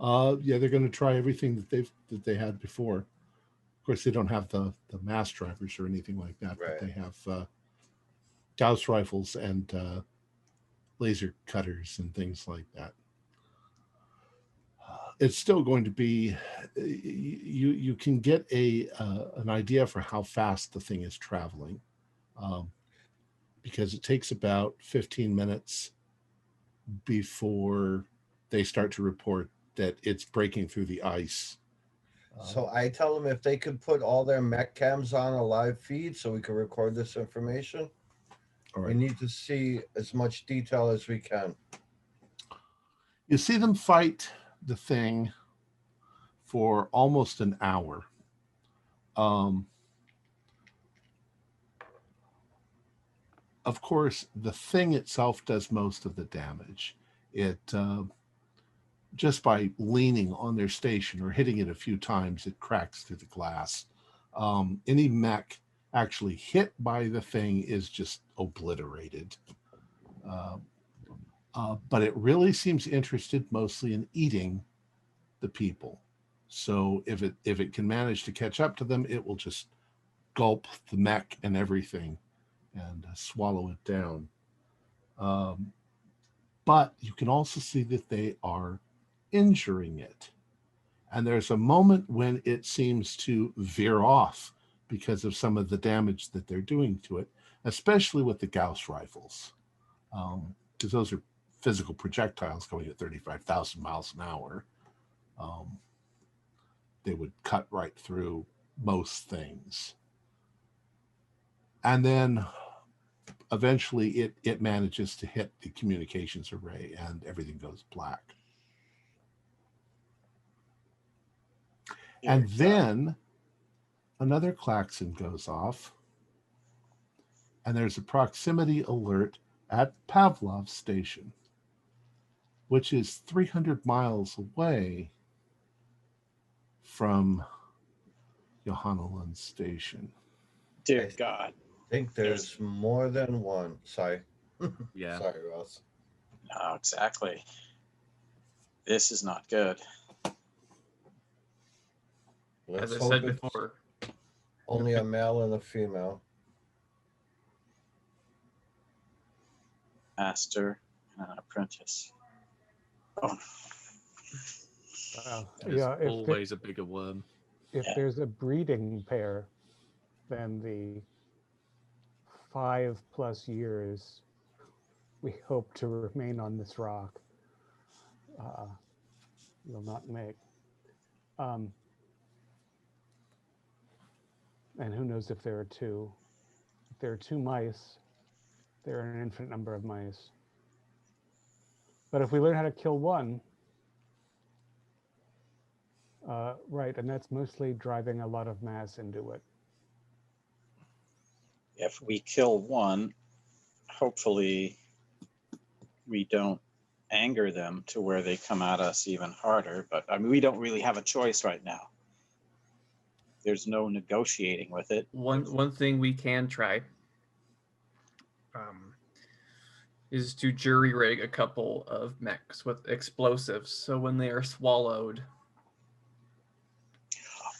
Yeah, they're going to try everything that they had before. Of course, they don't have the mass drivers or anything like that, Right. but they have Gauss rifles and laser cutters and things like that. It's still going to be, you can get an idea for how fast the thing is traveling, because it takes about 15 minutes before they start to report that it's breaking through the ice. So I tell them if they could put all their mech cams on a live feed so we can record this information. All We right. need to see as much detail as we can. You see them fight the thing for almost an hour. Of course, the thing itself does most of the damage. It just by leaning on their station or hitting it a few times, it cracks through the glass. Any mech actually hit by the thing is just obliterated. But it really seems interested mostly in eating the people. So if it can manage to catch up to them, it will just gulp the mech and everything and swallow it down. But you can also see that they are injuring it. And there's a moment when it seems to veer off because of some of the damage that they're doing to it, especially with the Gauss rifles, because those are physical projectiles going at 35,000 miles an hour. They would cut right through most things. And then eventually it manages to hit the communications array and everything goes black. And then another klaxon goes off, and there's a proximity alert at Pavlov Station, which is 300 miles away from Johannelund Station. Dear God. I think there's more than one. Sorry. Yeah. Sorry, Ross. No, exactly. This is not good. Let's As I hope said it's before, only a male and a female. Master and an apprentice. Oh, There's Yeah, always a bigger worm. if Yeah. there's a breeding pair, then the 5+ years we hope to remain on this rock will not make. And who knows if there are two. If there are two mice, there are an infinite number of mice. But if we learn how to kill one, right, and that's mostly driving a lot of mass into it. if we kill one, hopefully we don't anger them to where they come at us even harder. But I mean, we don't really have a choice right now. There's no negotiating with it. one thing we can try. is to jury rig a couple of mechs with explosives, so when they are swallowed.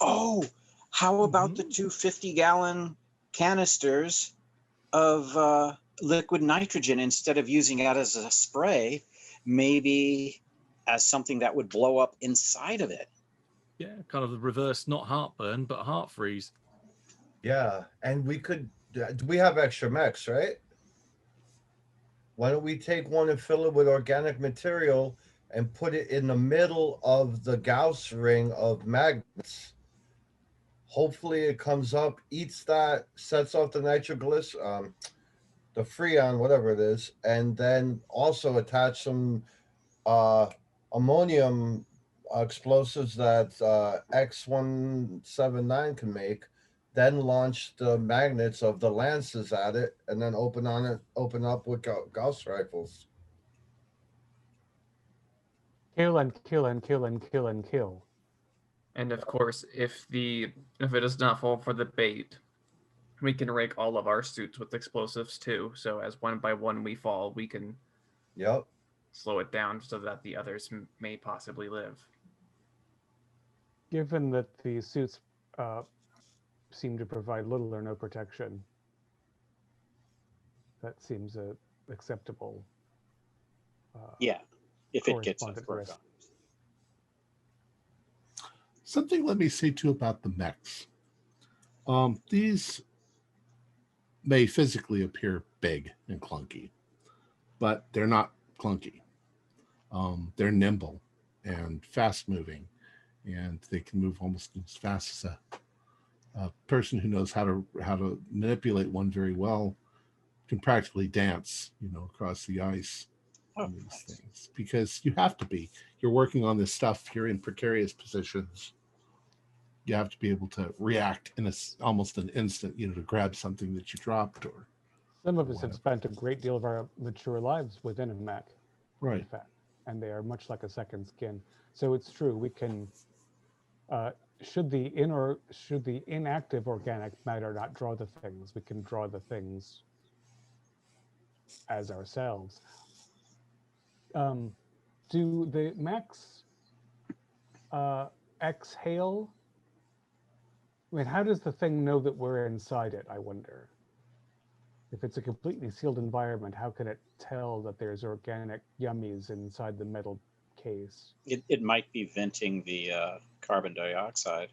Oh, how about the Mhm. 250-gallon canisters of liquid nitrogen instead of using it as a spray, maybe as something that would blow up inside of it? Yeah, kind of the reverse, not heartburn, but heart freeze. Yeah, and we have extra mechs, right? Why don't we take one and fill it with organic material and put it in the middle of the Gauss ring of magnets? Hopefully it comes up, eats that, sets off the nitroglycerin, the freon, whatever it is, and then also attach some ammonium explosives that X179 can make, then launch the magnets of the lances at it, and then open up with Gauss rifles. Kill and kill and kill and kill and kill. And of course, if it does not fall for the bait, we can rake all of our suits with explosives too. So as one by one we fall, we can Yep. slow it down so that the others may possibly live. Given that the suits seem to provide little or no protection, that seems acceptable. Yeah, if it gets us Correspondent work risk. on. Something let me say too about the mechs. These may physically appear big and clunky, but they're not clunky. They're nimble and fast moving, and they can move almost as fast as a person who knows how to manipulate one very well can practically dance, across the ice Oh, on these nice. things, because you have to be. You're working on this stuff. You're in precarious positions. You have to be able to react in almost an instant, to grab something that you dropped or Some of us have whatever. spent a great deal of our mature lives within a mech, in Right. fact, and they are much like a second skin. So it's true, we can, should the inactive organic matter not draw the things, we can draw the things as ourselves. Do the mechs exhale? I mean, how does the thing know that we're inside it, I wonder? If it's a completely sealed environment, how can it tell that there's organic yummies inside the metal case? It might be venting the carbon dioxide.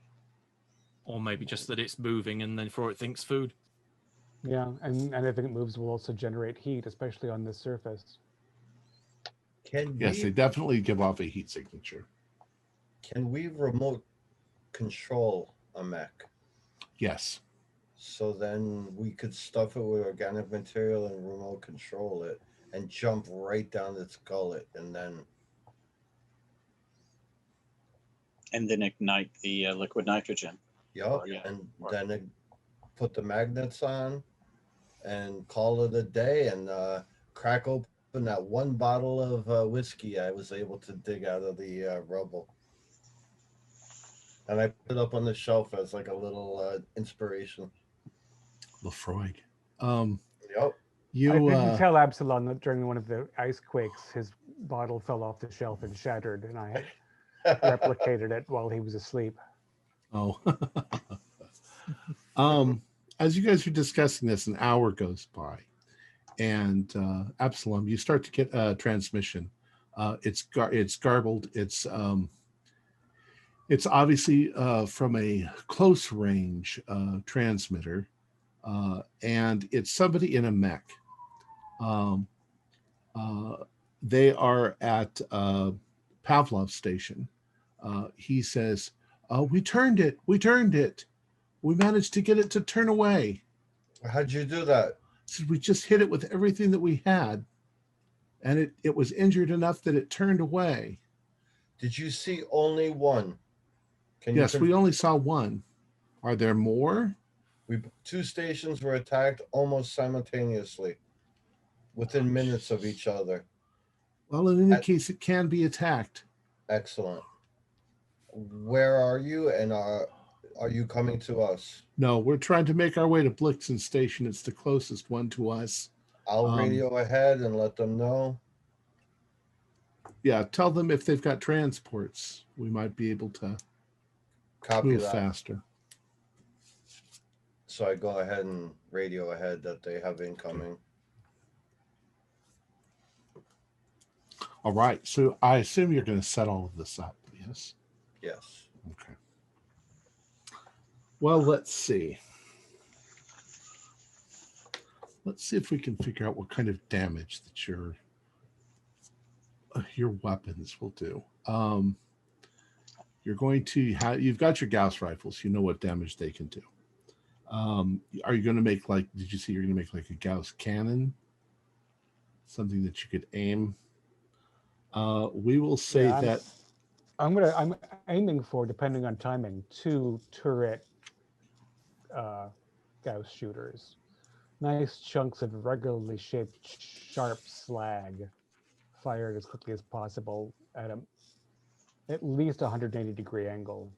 Or maybe just that it's moving and then for it thinks food. Yeah, and anything that moves will also generate heat, especially on this surface. Yes, they definitely give off a heat signature. Can we remote control a mech? Yes. So then we could stuff it with organic material and remote control it and jump right down its gullet and then ignite the liquid nitrogen. and then put the magnets on and call it a day and crack open that one bottle of whiskey I was able to dig out of the rubble. And I put it up on the shelf as like a little inspiration. Lefroy. Yep. I didn't tell Absalom that during one of the ice quakes, his bottle fell off the shelf and shattered, and I had replicated it while he was asleep. Oh. As you guys are discussing this, an hour goes by, and Absalom, you start to get a transmission. It's garbled. It's obviously from a close range transmitter, and it's somebody in a mech. They are at Pavlov station. He says, "We turned it. We turned it. We managed to get it to turn away." How'd you do that? So we just hit it with everything that we had, and it was injured enough that it turned away. Did you see only one? Yes, we only saw one. Are there more? Two stations were attacked almost simultaneously, within minutes of each other. Well, in any case, it can be attacked. Excellent. Where are you, and are you coming to us? No, we're trying to make our way to Blixen Station. It's the closest one to us. I'll radio ahead and let them know. Yeah, tell them if they've got transports. We might be able to Copy move that. faster. So I go ahead and radio ahead that they have incoming. All right. So I assume you're going to set all of this up. Yes. Yes. Okay. Well, let's see. Let's see if we can figure out what kind of damage that your weapons will do. You're going to have, you've got your Gauss rifles. You know what damage they can do. Are you going to make like, did you see you're going to make like a Gauss cannon? Something that you could aim. We will say that. I'm aiming for, depending on timing, 2 turret Gauss shooters. Nice chunks of regularly shaped sharp slag fired as quickly as possible at at least 180-degree angle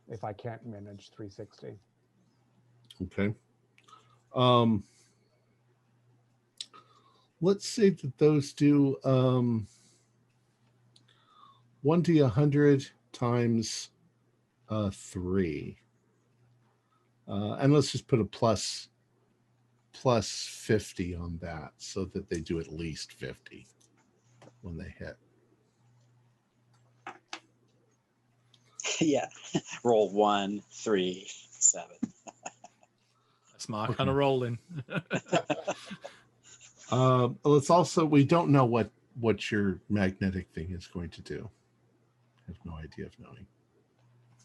if I can't manage 360. Okay. Let's say that those do 1d100 times 3. And let's just put a plus 50 on that so that they do at least 50 when they hit. Yeah. Roll 1, 3, 7. That's my kind of rolling. Let's also, we don't know what your magnetic thing is going to do. I have no idea of knowing.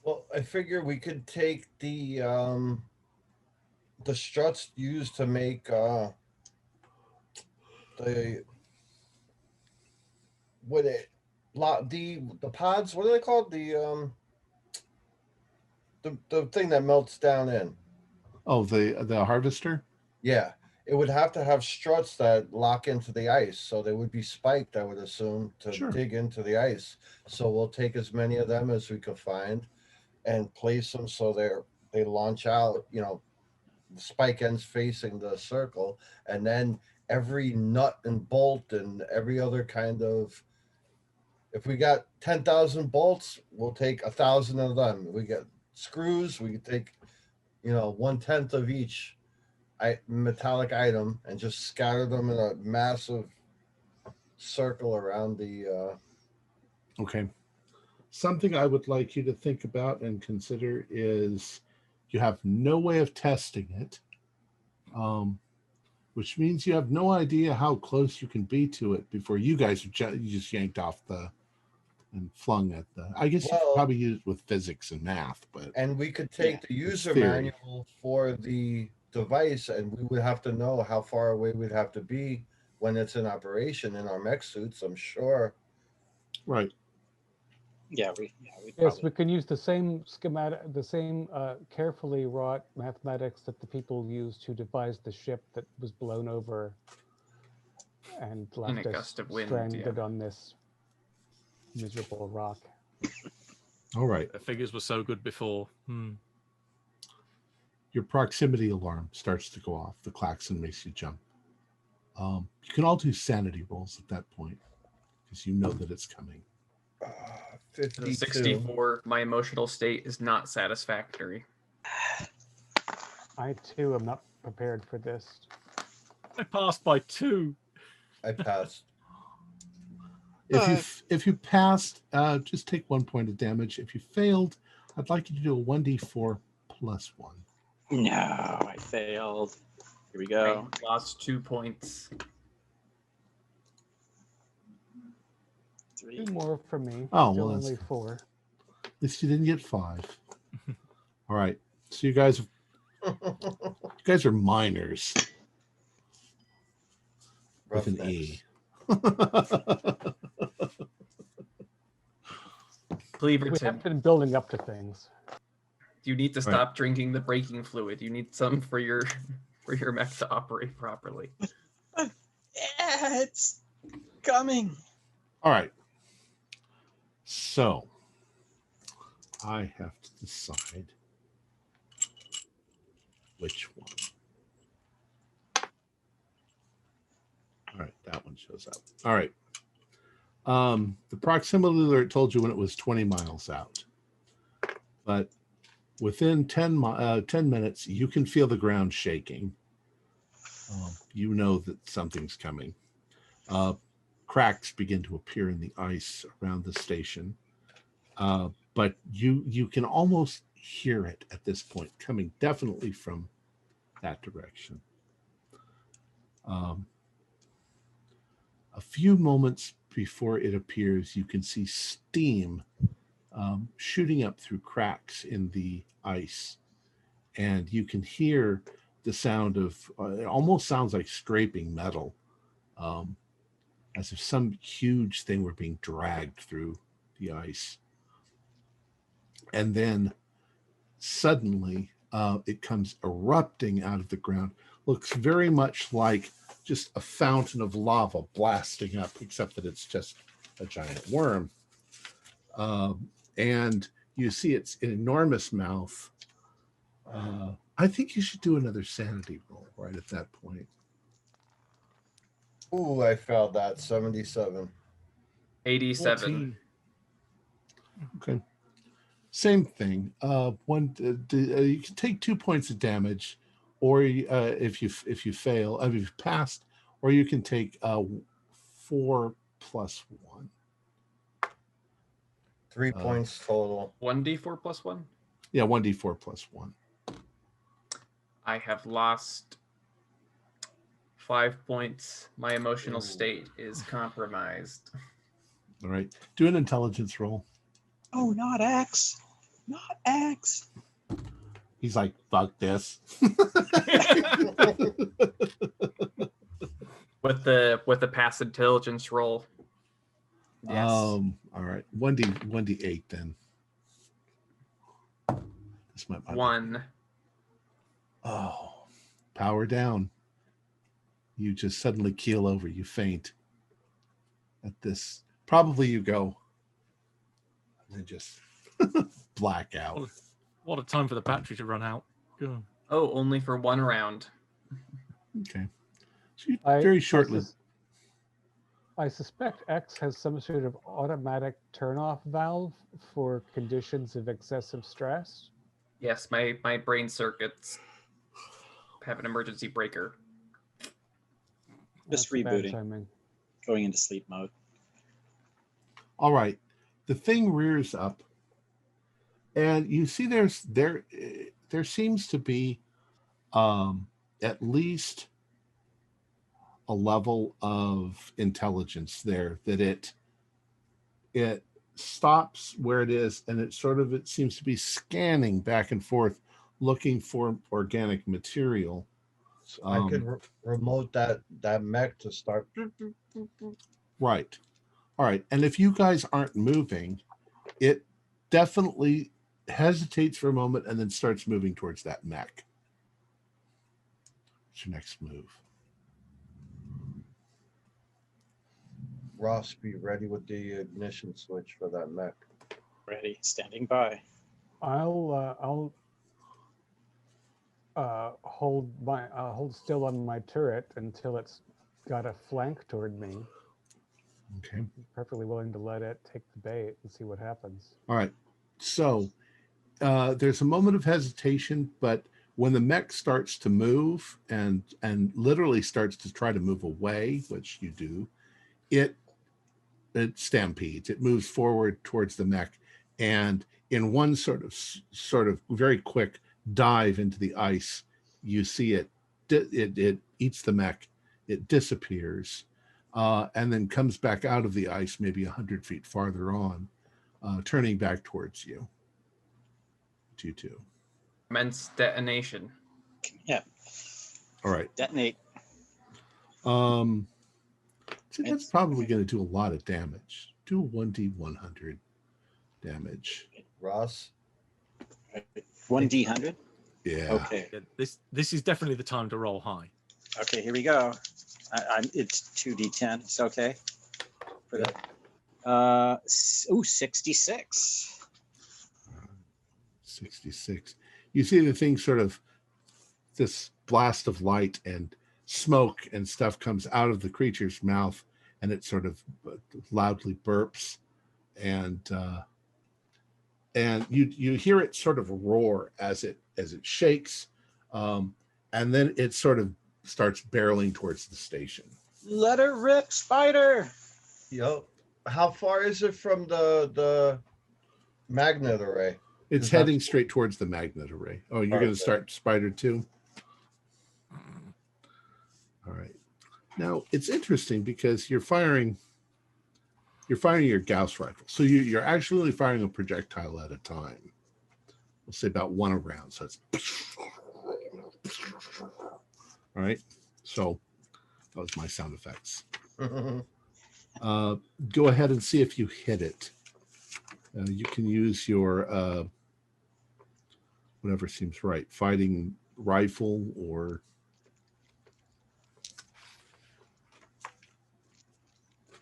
Well, I figure we could take the struts used to make the pods. What are they called? The thing that melts down in. Oh, the harvester? Yeah, it would have to have struts that lock into the ice, so they would be spiked, I would assume, to Sure. dig into the ice. So we'll take as many of them as we could find and place them so they launch out, the spike ends facing the circle, and then every nut and bolt and every other kind of, if we got 10,000 bolts, we'll take 1,000 of them. We get screws, we could take 1/10 of each metallic item and just scatter them in a massive circle around the Okay. Something I would like you to think about and consider is you have no way of testing it, which means you have no idea how close you can be to it before you guys you just yanked off and flung at the. I guess you could probably use it with physics and math, but and we could take the user manual for the device, and we would have to know how far away we'd have to be when it's in operation in our mech suits, I'm sure. Right. Yeah, Yes, we can use the same schematic, the same carefully wrought mathematics that the people used to devise the ship that was blown over and left us stranded on this miserable rock. All right. The figures were so good before. Your proximity alarm starts to go off. The klaxon makes you jump. You can all do sanity rolls at that point because you know that it's coming. 52. 64, my emotional state is not satisfactory. I too am not prepared for this. I passed by 2. I passed. If you passed, just take 1 point of damage. If you failed, I'd like you to do a 1d4 plus 1. No, I failed. Here we go. I lost 2 points. 3. 2 more for me. Oh, Still well, only 4. At least you didn't get 5. All right. So you guys are miners with an E. We Cleaverton, have been building up to things. you need to stop drinking the braking fluid. You need some for your mech to operate properly. Yeah, it's coming. All right. So I have to decide which one. All right, that one shows up. All right. The proximity alert told you when it was 20 miles out. But within 10 minutes, you can feel the ground shaking. You know that something's coming. Cracks begin to appear in the ice around the station. But you can almost hear it at this point, coming definitely from that direction. A few moments before it appears, you can see steam shooting up through cracks in the ice. And you can hear the sound of, it almost sounds like scraping metal, as if some huge thing were being dragged through the ice. And then suddenly it comes erupting out of the ground. Looks very much like just a fountain of lava blasting up, except that it's just a giant worm. And you see its enormous mouth. I think you should do another sanity roll right at that point. Ooh, I failed that. 77. 87. 14. Okay. Same thing. You can take 2 points of damage, or if you fail, if you've passed, or you can take 4 plus 1. 3 points total. 1d4 plus 1? Yeah, 1d4 plus 1. I have lost 5 points. My emotional state is compromised. All right. Do an intelligence roll. Oh, not X. Not X. He's like, fuck this. With the pass intelligence roll. Yes. All right. 1d8 then. This might 1. Oh, power down. You just suddenly keel over. You faint. At this, probably you go and then just black out. What a time for the battery to run out. Go. Oh, only for 1 round. Okay. So very shortly. I suspect X has some sort of automatic turn-off valve for conditions of excessive stress. Yes, my brain circuits have an emergency breaker. Just That's bad rebooting. timing. Going into sleep mode. All right. The thing rears up, and you see there seems to be at least a level of intelligence there, that it stops where it is, and it seems to be scanning back and forth, looking for organic material. So I could remote that mech to start. Right. All right. And if you guys aren't moving, it definitely hesitates for a moment and then starts moving towards that mech. What's your next move? Ross, be ready with the ignition switch for that mech. Ready. Standing by. I'll hold still on my turret until it's got a flank toward me. Okay. I'm perfectly willing to let it take the bait and see what happens. All right. So there's a moment of hesitation, but when the mech starts to move and literally starts to try to move away, which you do, it stampedes. It moves forward towards the mech, and in one sort of very quick dive into the ice, you see it eats the mech. It disappears, and then comes back out of the ice, maybe 100 feet farther on, turning back towards you. You two. Commence detonation. Yeah. All right. Detonate. So that's probably going to do a lot of damage. Do a 1d100 damage. Ross? 1d100? Yeah. Okay. Yeah, this is definitely the time to roll high. Okay, here we go. It's 2d10. It's okay. For that. 66. 66. You see the thing sort of, this blast of light, and smoke and stuff comes out of the creature's mouth, and it sort of loudly burps, and you hear it sort of roar as it shakes, and then it sort of starts barreling towards the station. Let her rip, spider. Yep. How far is it from the magnet array? It's Is that- heading straight towards the magnet array. Oh, you're going to start spider too? All right. Now it's interesting because you're firing your Gauss rifle. So you're actually firing a projectile at a time. We'll say about one a round. So it's all right. So that was my sound effects. Go ahead and see if you hit it. You can use your whatever seems right, fighting rifle or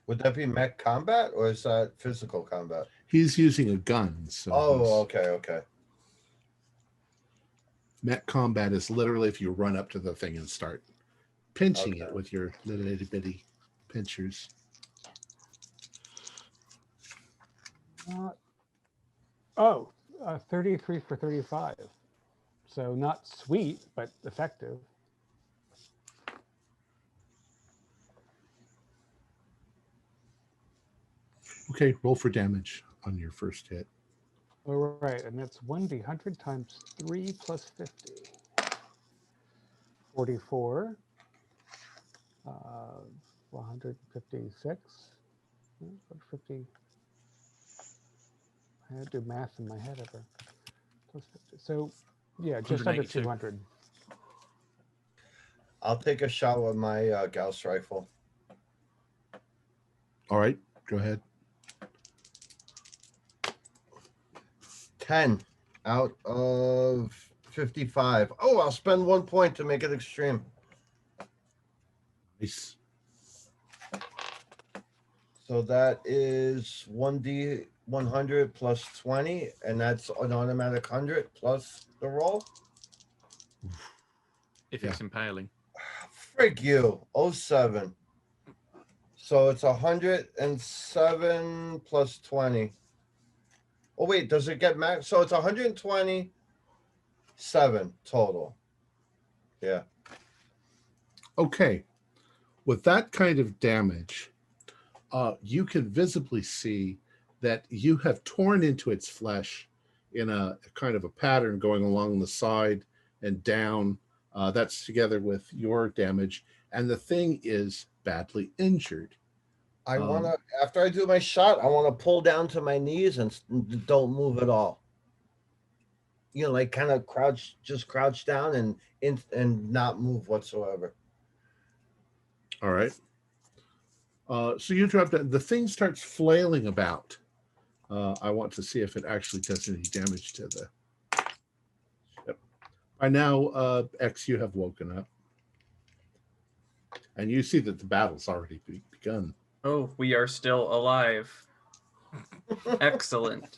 Would that be mech combat or is that physical combat? he's using a gun. So Oh, okay. mech combat is literally if you run up to the thing and start pinching it Okay. with your little itty bitty pinchers. Oh, 33 for 35. So not sweet, but effective. Okay, roll for damage on your first hit. All right, and that's 1d 100 times 3 plus 50. 44. 156. 50. I had to do math in my head ever. Plus 50. So, yeah, just under 182. 200. I'll take a shot with my Gauss rifle. All right, go ahead. 10 out of 55. Oh, I'll spend 1 point to make it extreme. Nice. So that is 1d 100 plus 20, and that's an automatic 100 plus the roll. If it's impaling. Frig you, 07. So it's 107 plus 20. Oh wait, does it get max? So it's 127 total. Yeah. Okay. With that kind of damage, you can visibly see that you have torn into its flesh in a kind of a pattern going along the side and down. That's together with your damage. And the thing is badly injured. I want to, after I do my shot, I want to pull down to my knees and don't move at all. You know, like kind of just crouch down and not move whatsoever. All right. So you drop down. The thing starts flailing about. I want to see if it actually does any damage to the. Yep. By now, X, you have woken up, and you see that the battle's already begun. Oh, we are still alive. Excellent.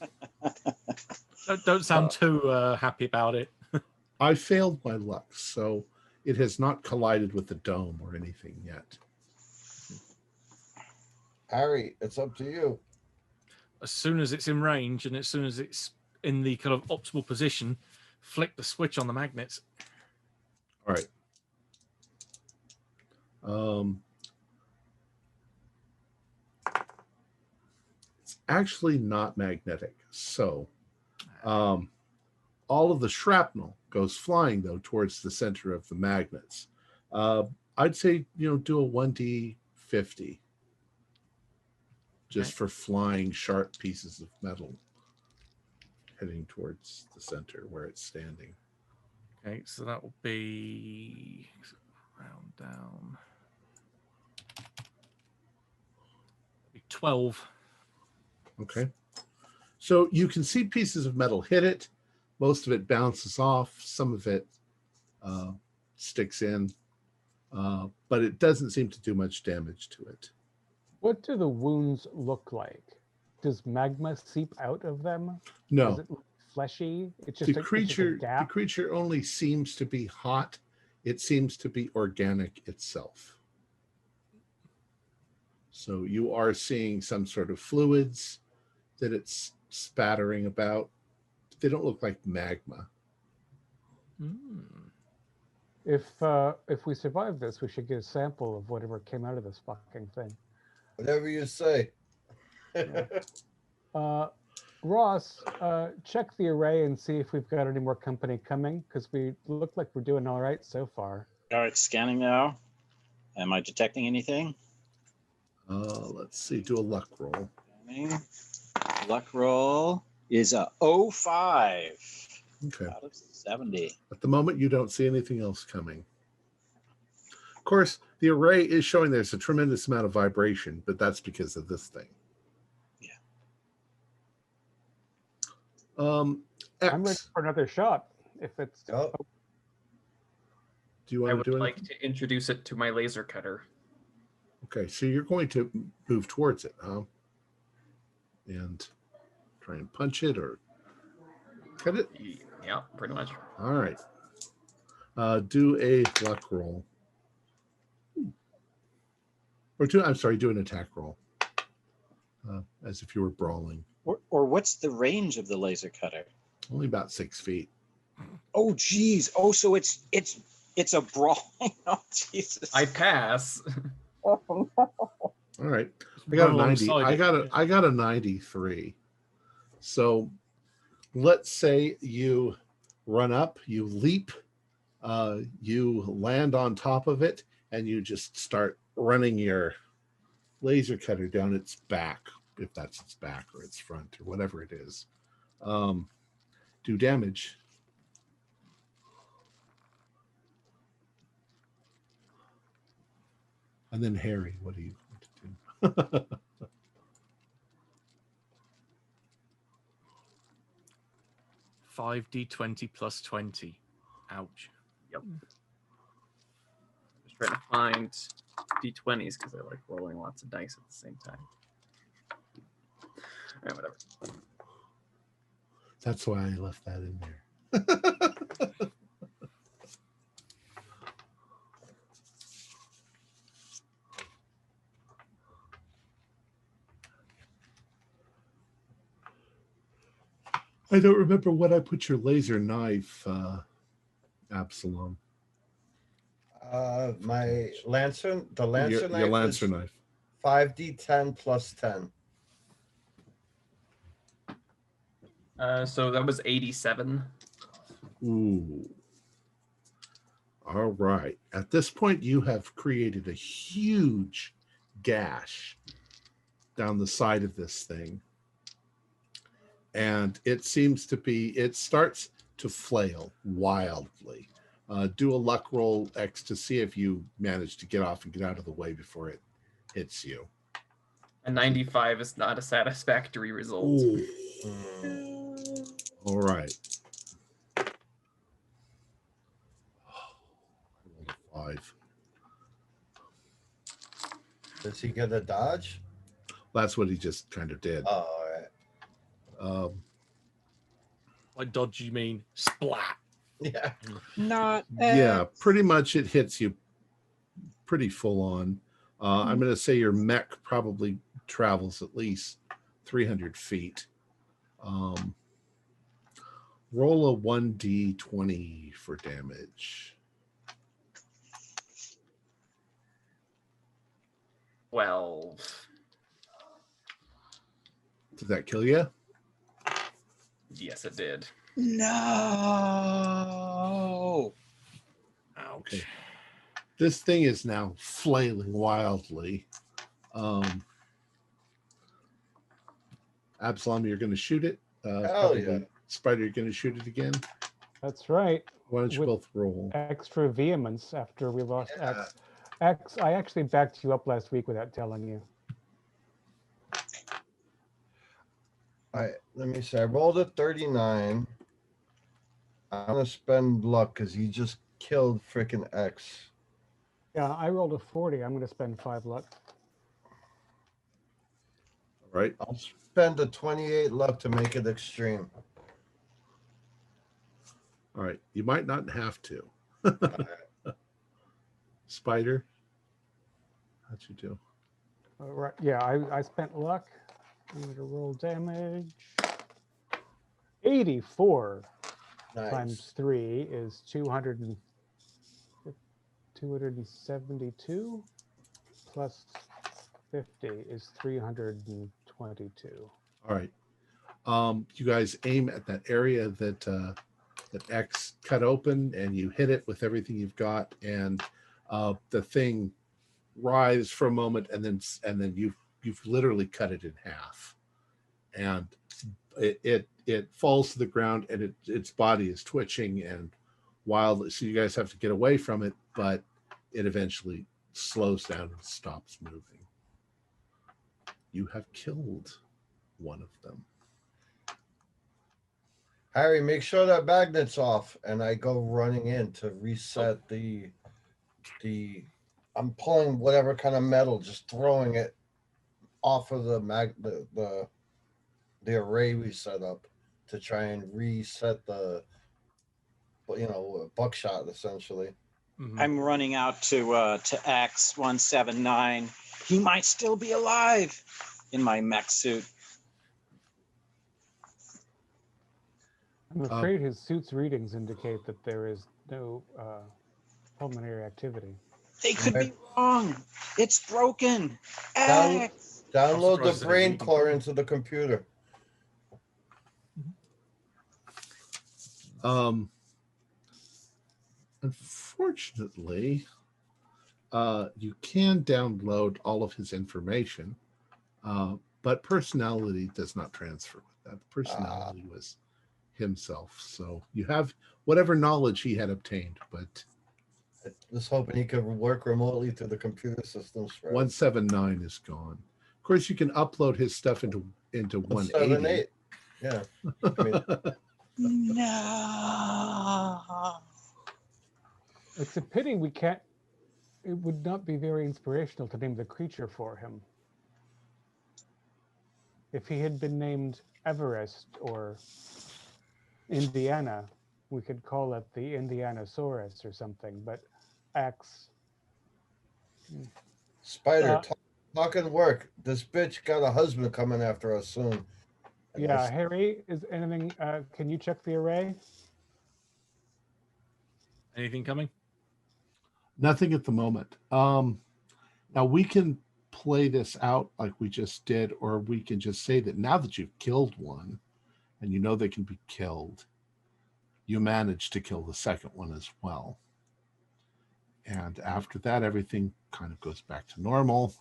Don't sound too happy about it. I failed my luck, so it has not collided with the dome or anything yet. Harry, it's up to you. As soon as it's in range and as soon as it's in the kind of optimal position, flick the switch on the magnets. All right. It's actually not magnetic. So all of the shrapnel goes flying, though, towards the center of the magnets. I'd say, do a 1d50 just for flying sharp pieces of metal heading towards the center where it's standing. Okay, so that will be round down. 12. Okay. So you can see pieces of metal hit it. Most of it bounces off. Some of it sticks in. But it doesn't seem to do much damage to it. What do the wounds look like? Does magma seep out of them? No. Does it look fleshy? It's just The it's just a creature gap. only seems to be hot it seems to be organic itself. So you are seeing some sort of fluids that it's spattering about. They don't look like magma. If we survive this, we should get a sample of whatever came out of this fucking thing. Whatever you say. Ross, check the array and see if we've got any more company coming, because we look like we're doing all right so far. All right, scanning now. Am I detecting anything? Let's see. Do a luck roll. Scanning. Luck roll is a 05 Okay. out of 70. At the moment, you don't see anything else coming. Of course, the array is showing there's a tremendous amount of vibration, but that's because of this thing. X, I'm ready for another shot. If it's Oh. do you I want to would do like anything? to introduce it to my laser cutter. Okay, so you're going to move towards it, huh? And try and punch it or cut it? Yeah, pretty much. All right. Do a luck roll. Or do an attack roll. As if you were brawling. Or what's the range of the laser cutter? Only about 6 feet. Oh, geez. Oh, so it's a brawling. Oh, Jesus. I pass. Oh, no. All right. I got a Run 90. alongside I got a 93. So let's say you run up, you leap, you land on top of it, and you just start running your laser cutter down its back, if that's its back or its front or whatever it is. Do damage. And then Harry, what do you want to do? 5d20 plus 20. Ouch. Yep. Just trying to find d20s because I like rolling lots of dice at the same time. All right, whatever. That's why I left that in there. I don't remember what I put your laser knife, Absalom. My Lancer, the Lancer knife Your Lancer is knife. 5d10 plus 10. So that was 87. Ooh. All right. At this point, you have created a huge gash down the side of this thing. And it starts to flail wildly. Do a luck roll, X, to see if you manage to get off and get out of the way before it hits you. A 95 is not a satisfactory result. Ooh. All right. I rolled a 5. Does he get a dodge? That's what he just kind of did. Oh, all right. By dodge, you mean splat. Yeah. Not. Yeah, pretty much it hits you pretty full on. I'm going to say your mech probably travels at least 300 feet. Roll a 1d20 for damage. 12. Did that kill you? Yes, it did. No. Ouch. Okay. This thing is now flailing wildly. Absalom, you're going to shoot it. Hell yeah. Spider, you're going to shoot it again. That's right. Why don't you With both roll? Extra vehemence after we lost Yeah. X. X, I actually backed you up last week without telling you. All right, let me see. I rolled a 39. I'm going to spend luck because he just killed freaking X. Yeah, I rolled a 40. I'm going to spend 5 luck. All right. I'll spend a 28 luck to make it extreme. All right. You might not have to. Spider, how'd you do? Right. Yeah, I spent luck. I'm going to roll damage. 84 Nice. times 3 is 272 plus 50 is 322. All right. You guys aim at that area that that X cut open, and you hit it with everything you've got, and the thing writhes for a moment, and then you've literally cut it in half, and it falls to the ground, and its body is twitching and wild. So you guys have to get away from it, but it eventually slows down and stops moving. You have killed one of them. Harry, make sure that magnet's off, and I go running in to reset the. I'm pulling whatever kind of metal, just throwing it off of the array we set up to try and reset the buckshot essentially. Mhm. I'm running out to X179. He might still be alive in my mech suit. I'm afraid his suit's readings indicate that there is no pulmonary activity. They could be wrong. It's broken. Down- X. Download the surprised that brain it's core reading. into the computer. Unfortunately, you can download all of his information, but personality does not transfer with that. Personality was himself. So you have whatever knowledge he had obtained, but I was hoping he could work remotely through the computer systems. 179 is gone. Of course, you can upload his stuff into 180. Yeah. I mean, No. It's a pity we can't. It would not be very inspirational to name the creature for him. If he had been named Everest or Indiana, we could call it the Indianasaurus or something, but X. Spider, talking work. This bitch got a husband coming after us soon. And Yeah, Harry, is anything, can you check the array? Anything coming? Nothing at the moment. Now we can play this out like we just did, or we can just say that now that you've killed one and you know they can be killed, you managed to kill the second one as well. And after that, everything kind of goes back to normal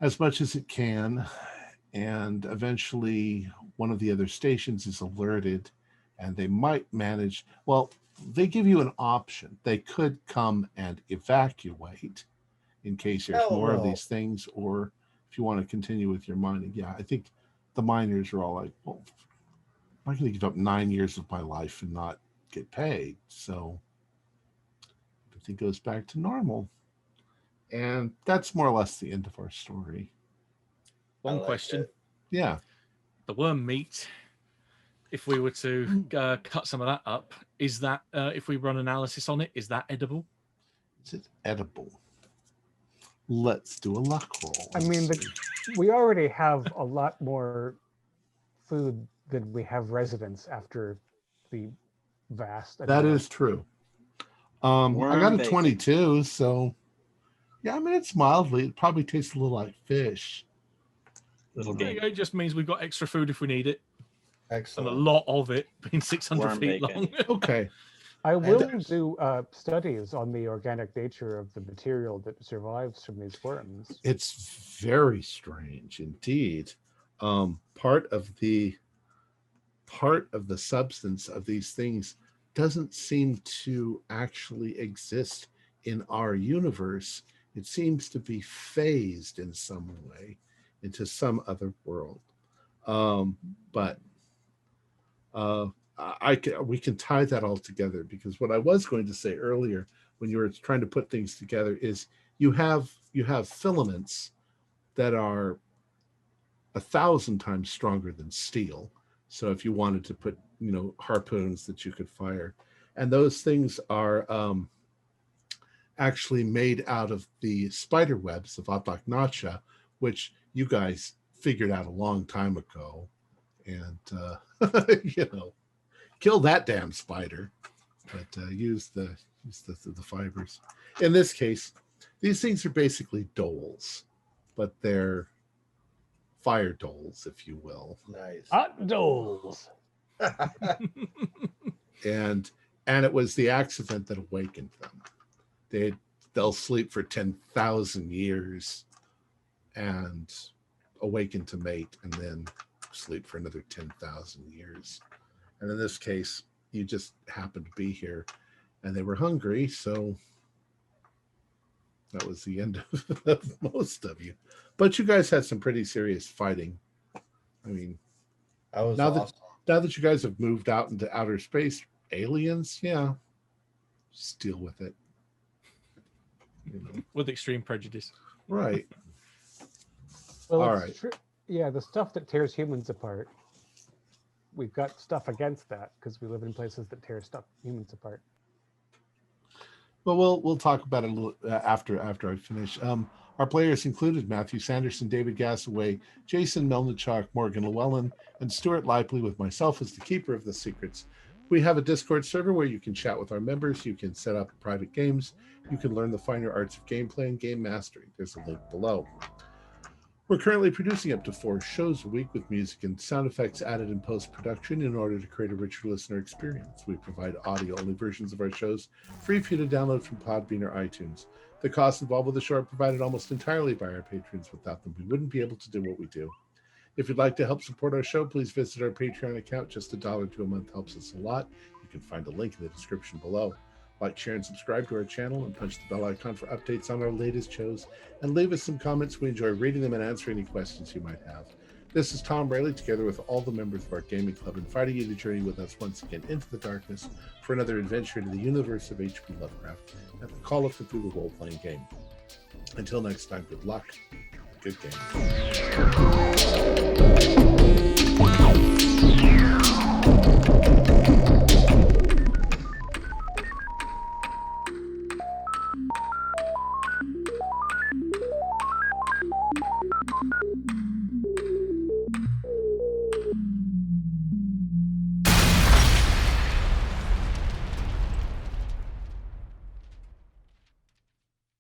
as much as it can. And eventually one of the other stations is alerted, and they might manage, well, they give you an option. They could come and evacuate in case there's more of these things, or if you want to continue with your mining. Yeah, I think the miners are all like, well, I'm not going to give up 9 years of my life and not get paid. So everything goes back to normal. And that's more or less the end of our story. One question. Yeah. The worm meat, if we were to cut some of that up, is that, if we run analysis on it, is that edible? Is it edible? Let's do a luck roll. I mean, we already have a lot more food than we have residents after the vast. That is true. I got a bacon. 22, so yeah, I mean, it's mildly, it probably tastes a little like fish. Little There you game. go. It just means we've got extra food if we need it. excellent. And a lot of it, being 600 Worm feet bacon. long. Okay. I will do studies on the organic nature of the material that survives from these worms. It's very strange indeed. Part of the substance of these things doesn't seem to actually exist in our universe. It seems to be phased in some way into some other world. But we can tie that all together, because what I was going to say earlier when you were trying to put things together is you have filaments that are 1,000 times stronger than steel. So if you wanted to put, harpoons that you could fire, and those things are actually made out of the spider webs of Ataknacha, which you guys figured out a long time ago. And, kill that damn spider, but use the fibers. In this case, these things are basically doles, but they're fire doles, if you will. Nice. Hot doles. And it was the accident that awakened them. They'll sleep for 10,000 years and awaken to mate, and then sleep for another 10,000 years. And in this case, you just happened to be here, and they were hungry, so that was the end of most of you. But you guys had some pretty serious fighting. I mean, That was now awesome. that you guys have moved out into outer space, aliens, yeah, just deal with it. With extreme prejudice. Right. Well, All it's right. true. Yeah, the stuff that tears humans apart, we've got stuff against that because we live in places that tear humans apart. Well, we'll talk about it a little after I finish. Our players included Matthew Sanderson, David Gassaway, Jason Melnichuk, Morgan Llewellyn, and Stuart Lively, with myself as the keeper of the secrets. We have a Discord server where you can chat with our members. You can set up private games. You can learn the finer arts of gameplay and game mastery. There's a link below. We're currently producing up to 4 shows a week with music and sound effects added in post-production in order to create a richer listener experience. We provide audio-only versions of our shows free for you to download from Podbean or iTunes. The costs involved with the show are provided almost entirely by our patrons. Without them, we wouldn't be able to do what we do. If you'd like to help support our show, please visit our Patreon account. Just $1 to a month helps us a lot. You can find a link in the description below. Like, share, and subscribe to our channel, and punch the bell icon for updates on our latest shows. And leave us some comments. We enjoy reading them and answering any questions you might have. This is Tom Rayleigh, together with all the members of our gaming club, inviting you to journey with us once again into the darkness for another adventure into the universe of H.P. Lovecraft at the Call of Cthulhu role-playing game. Until next time, good luck. Good game.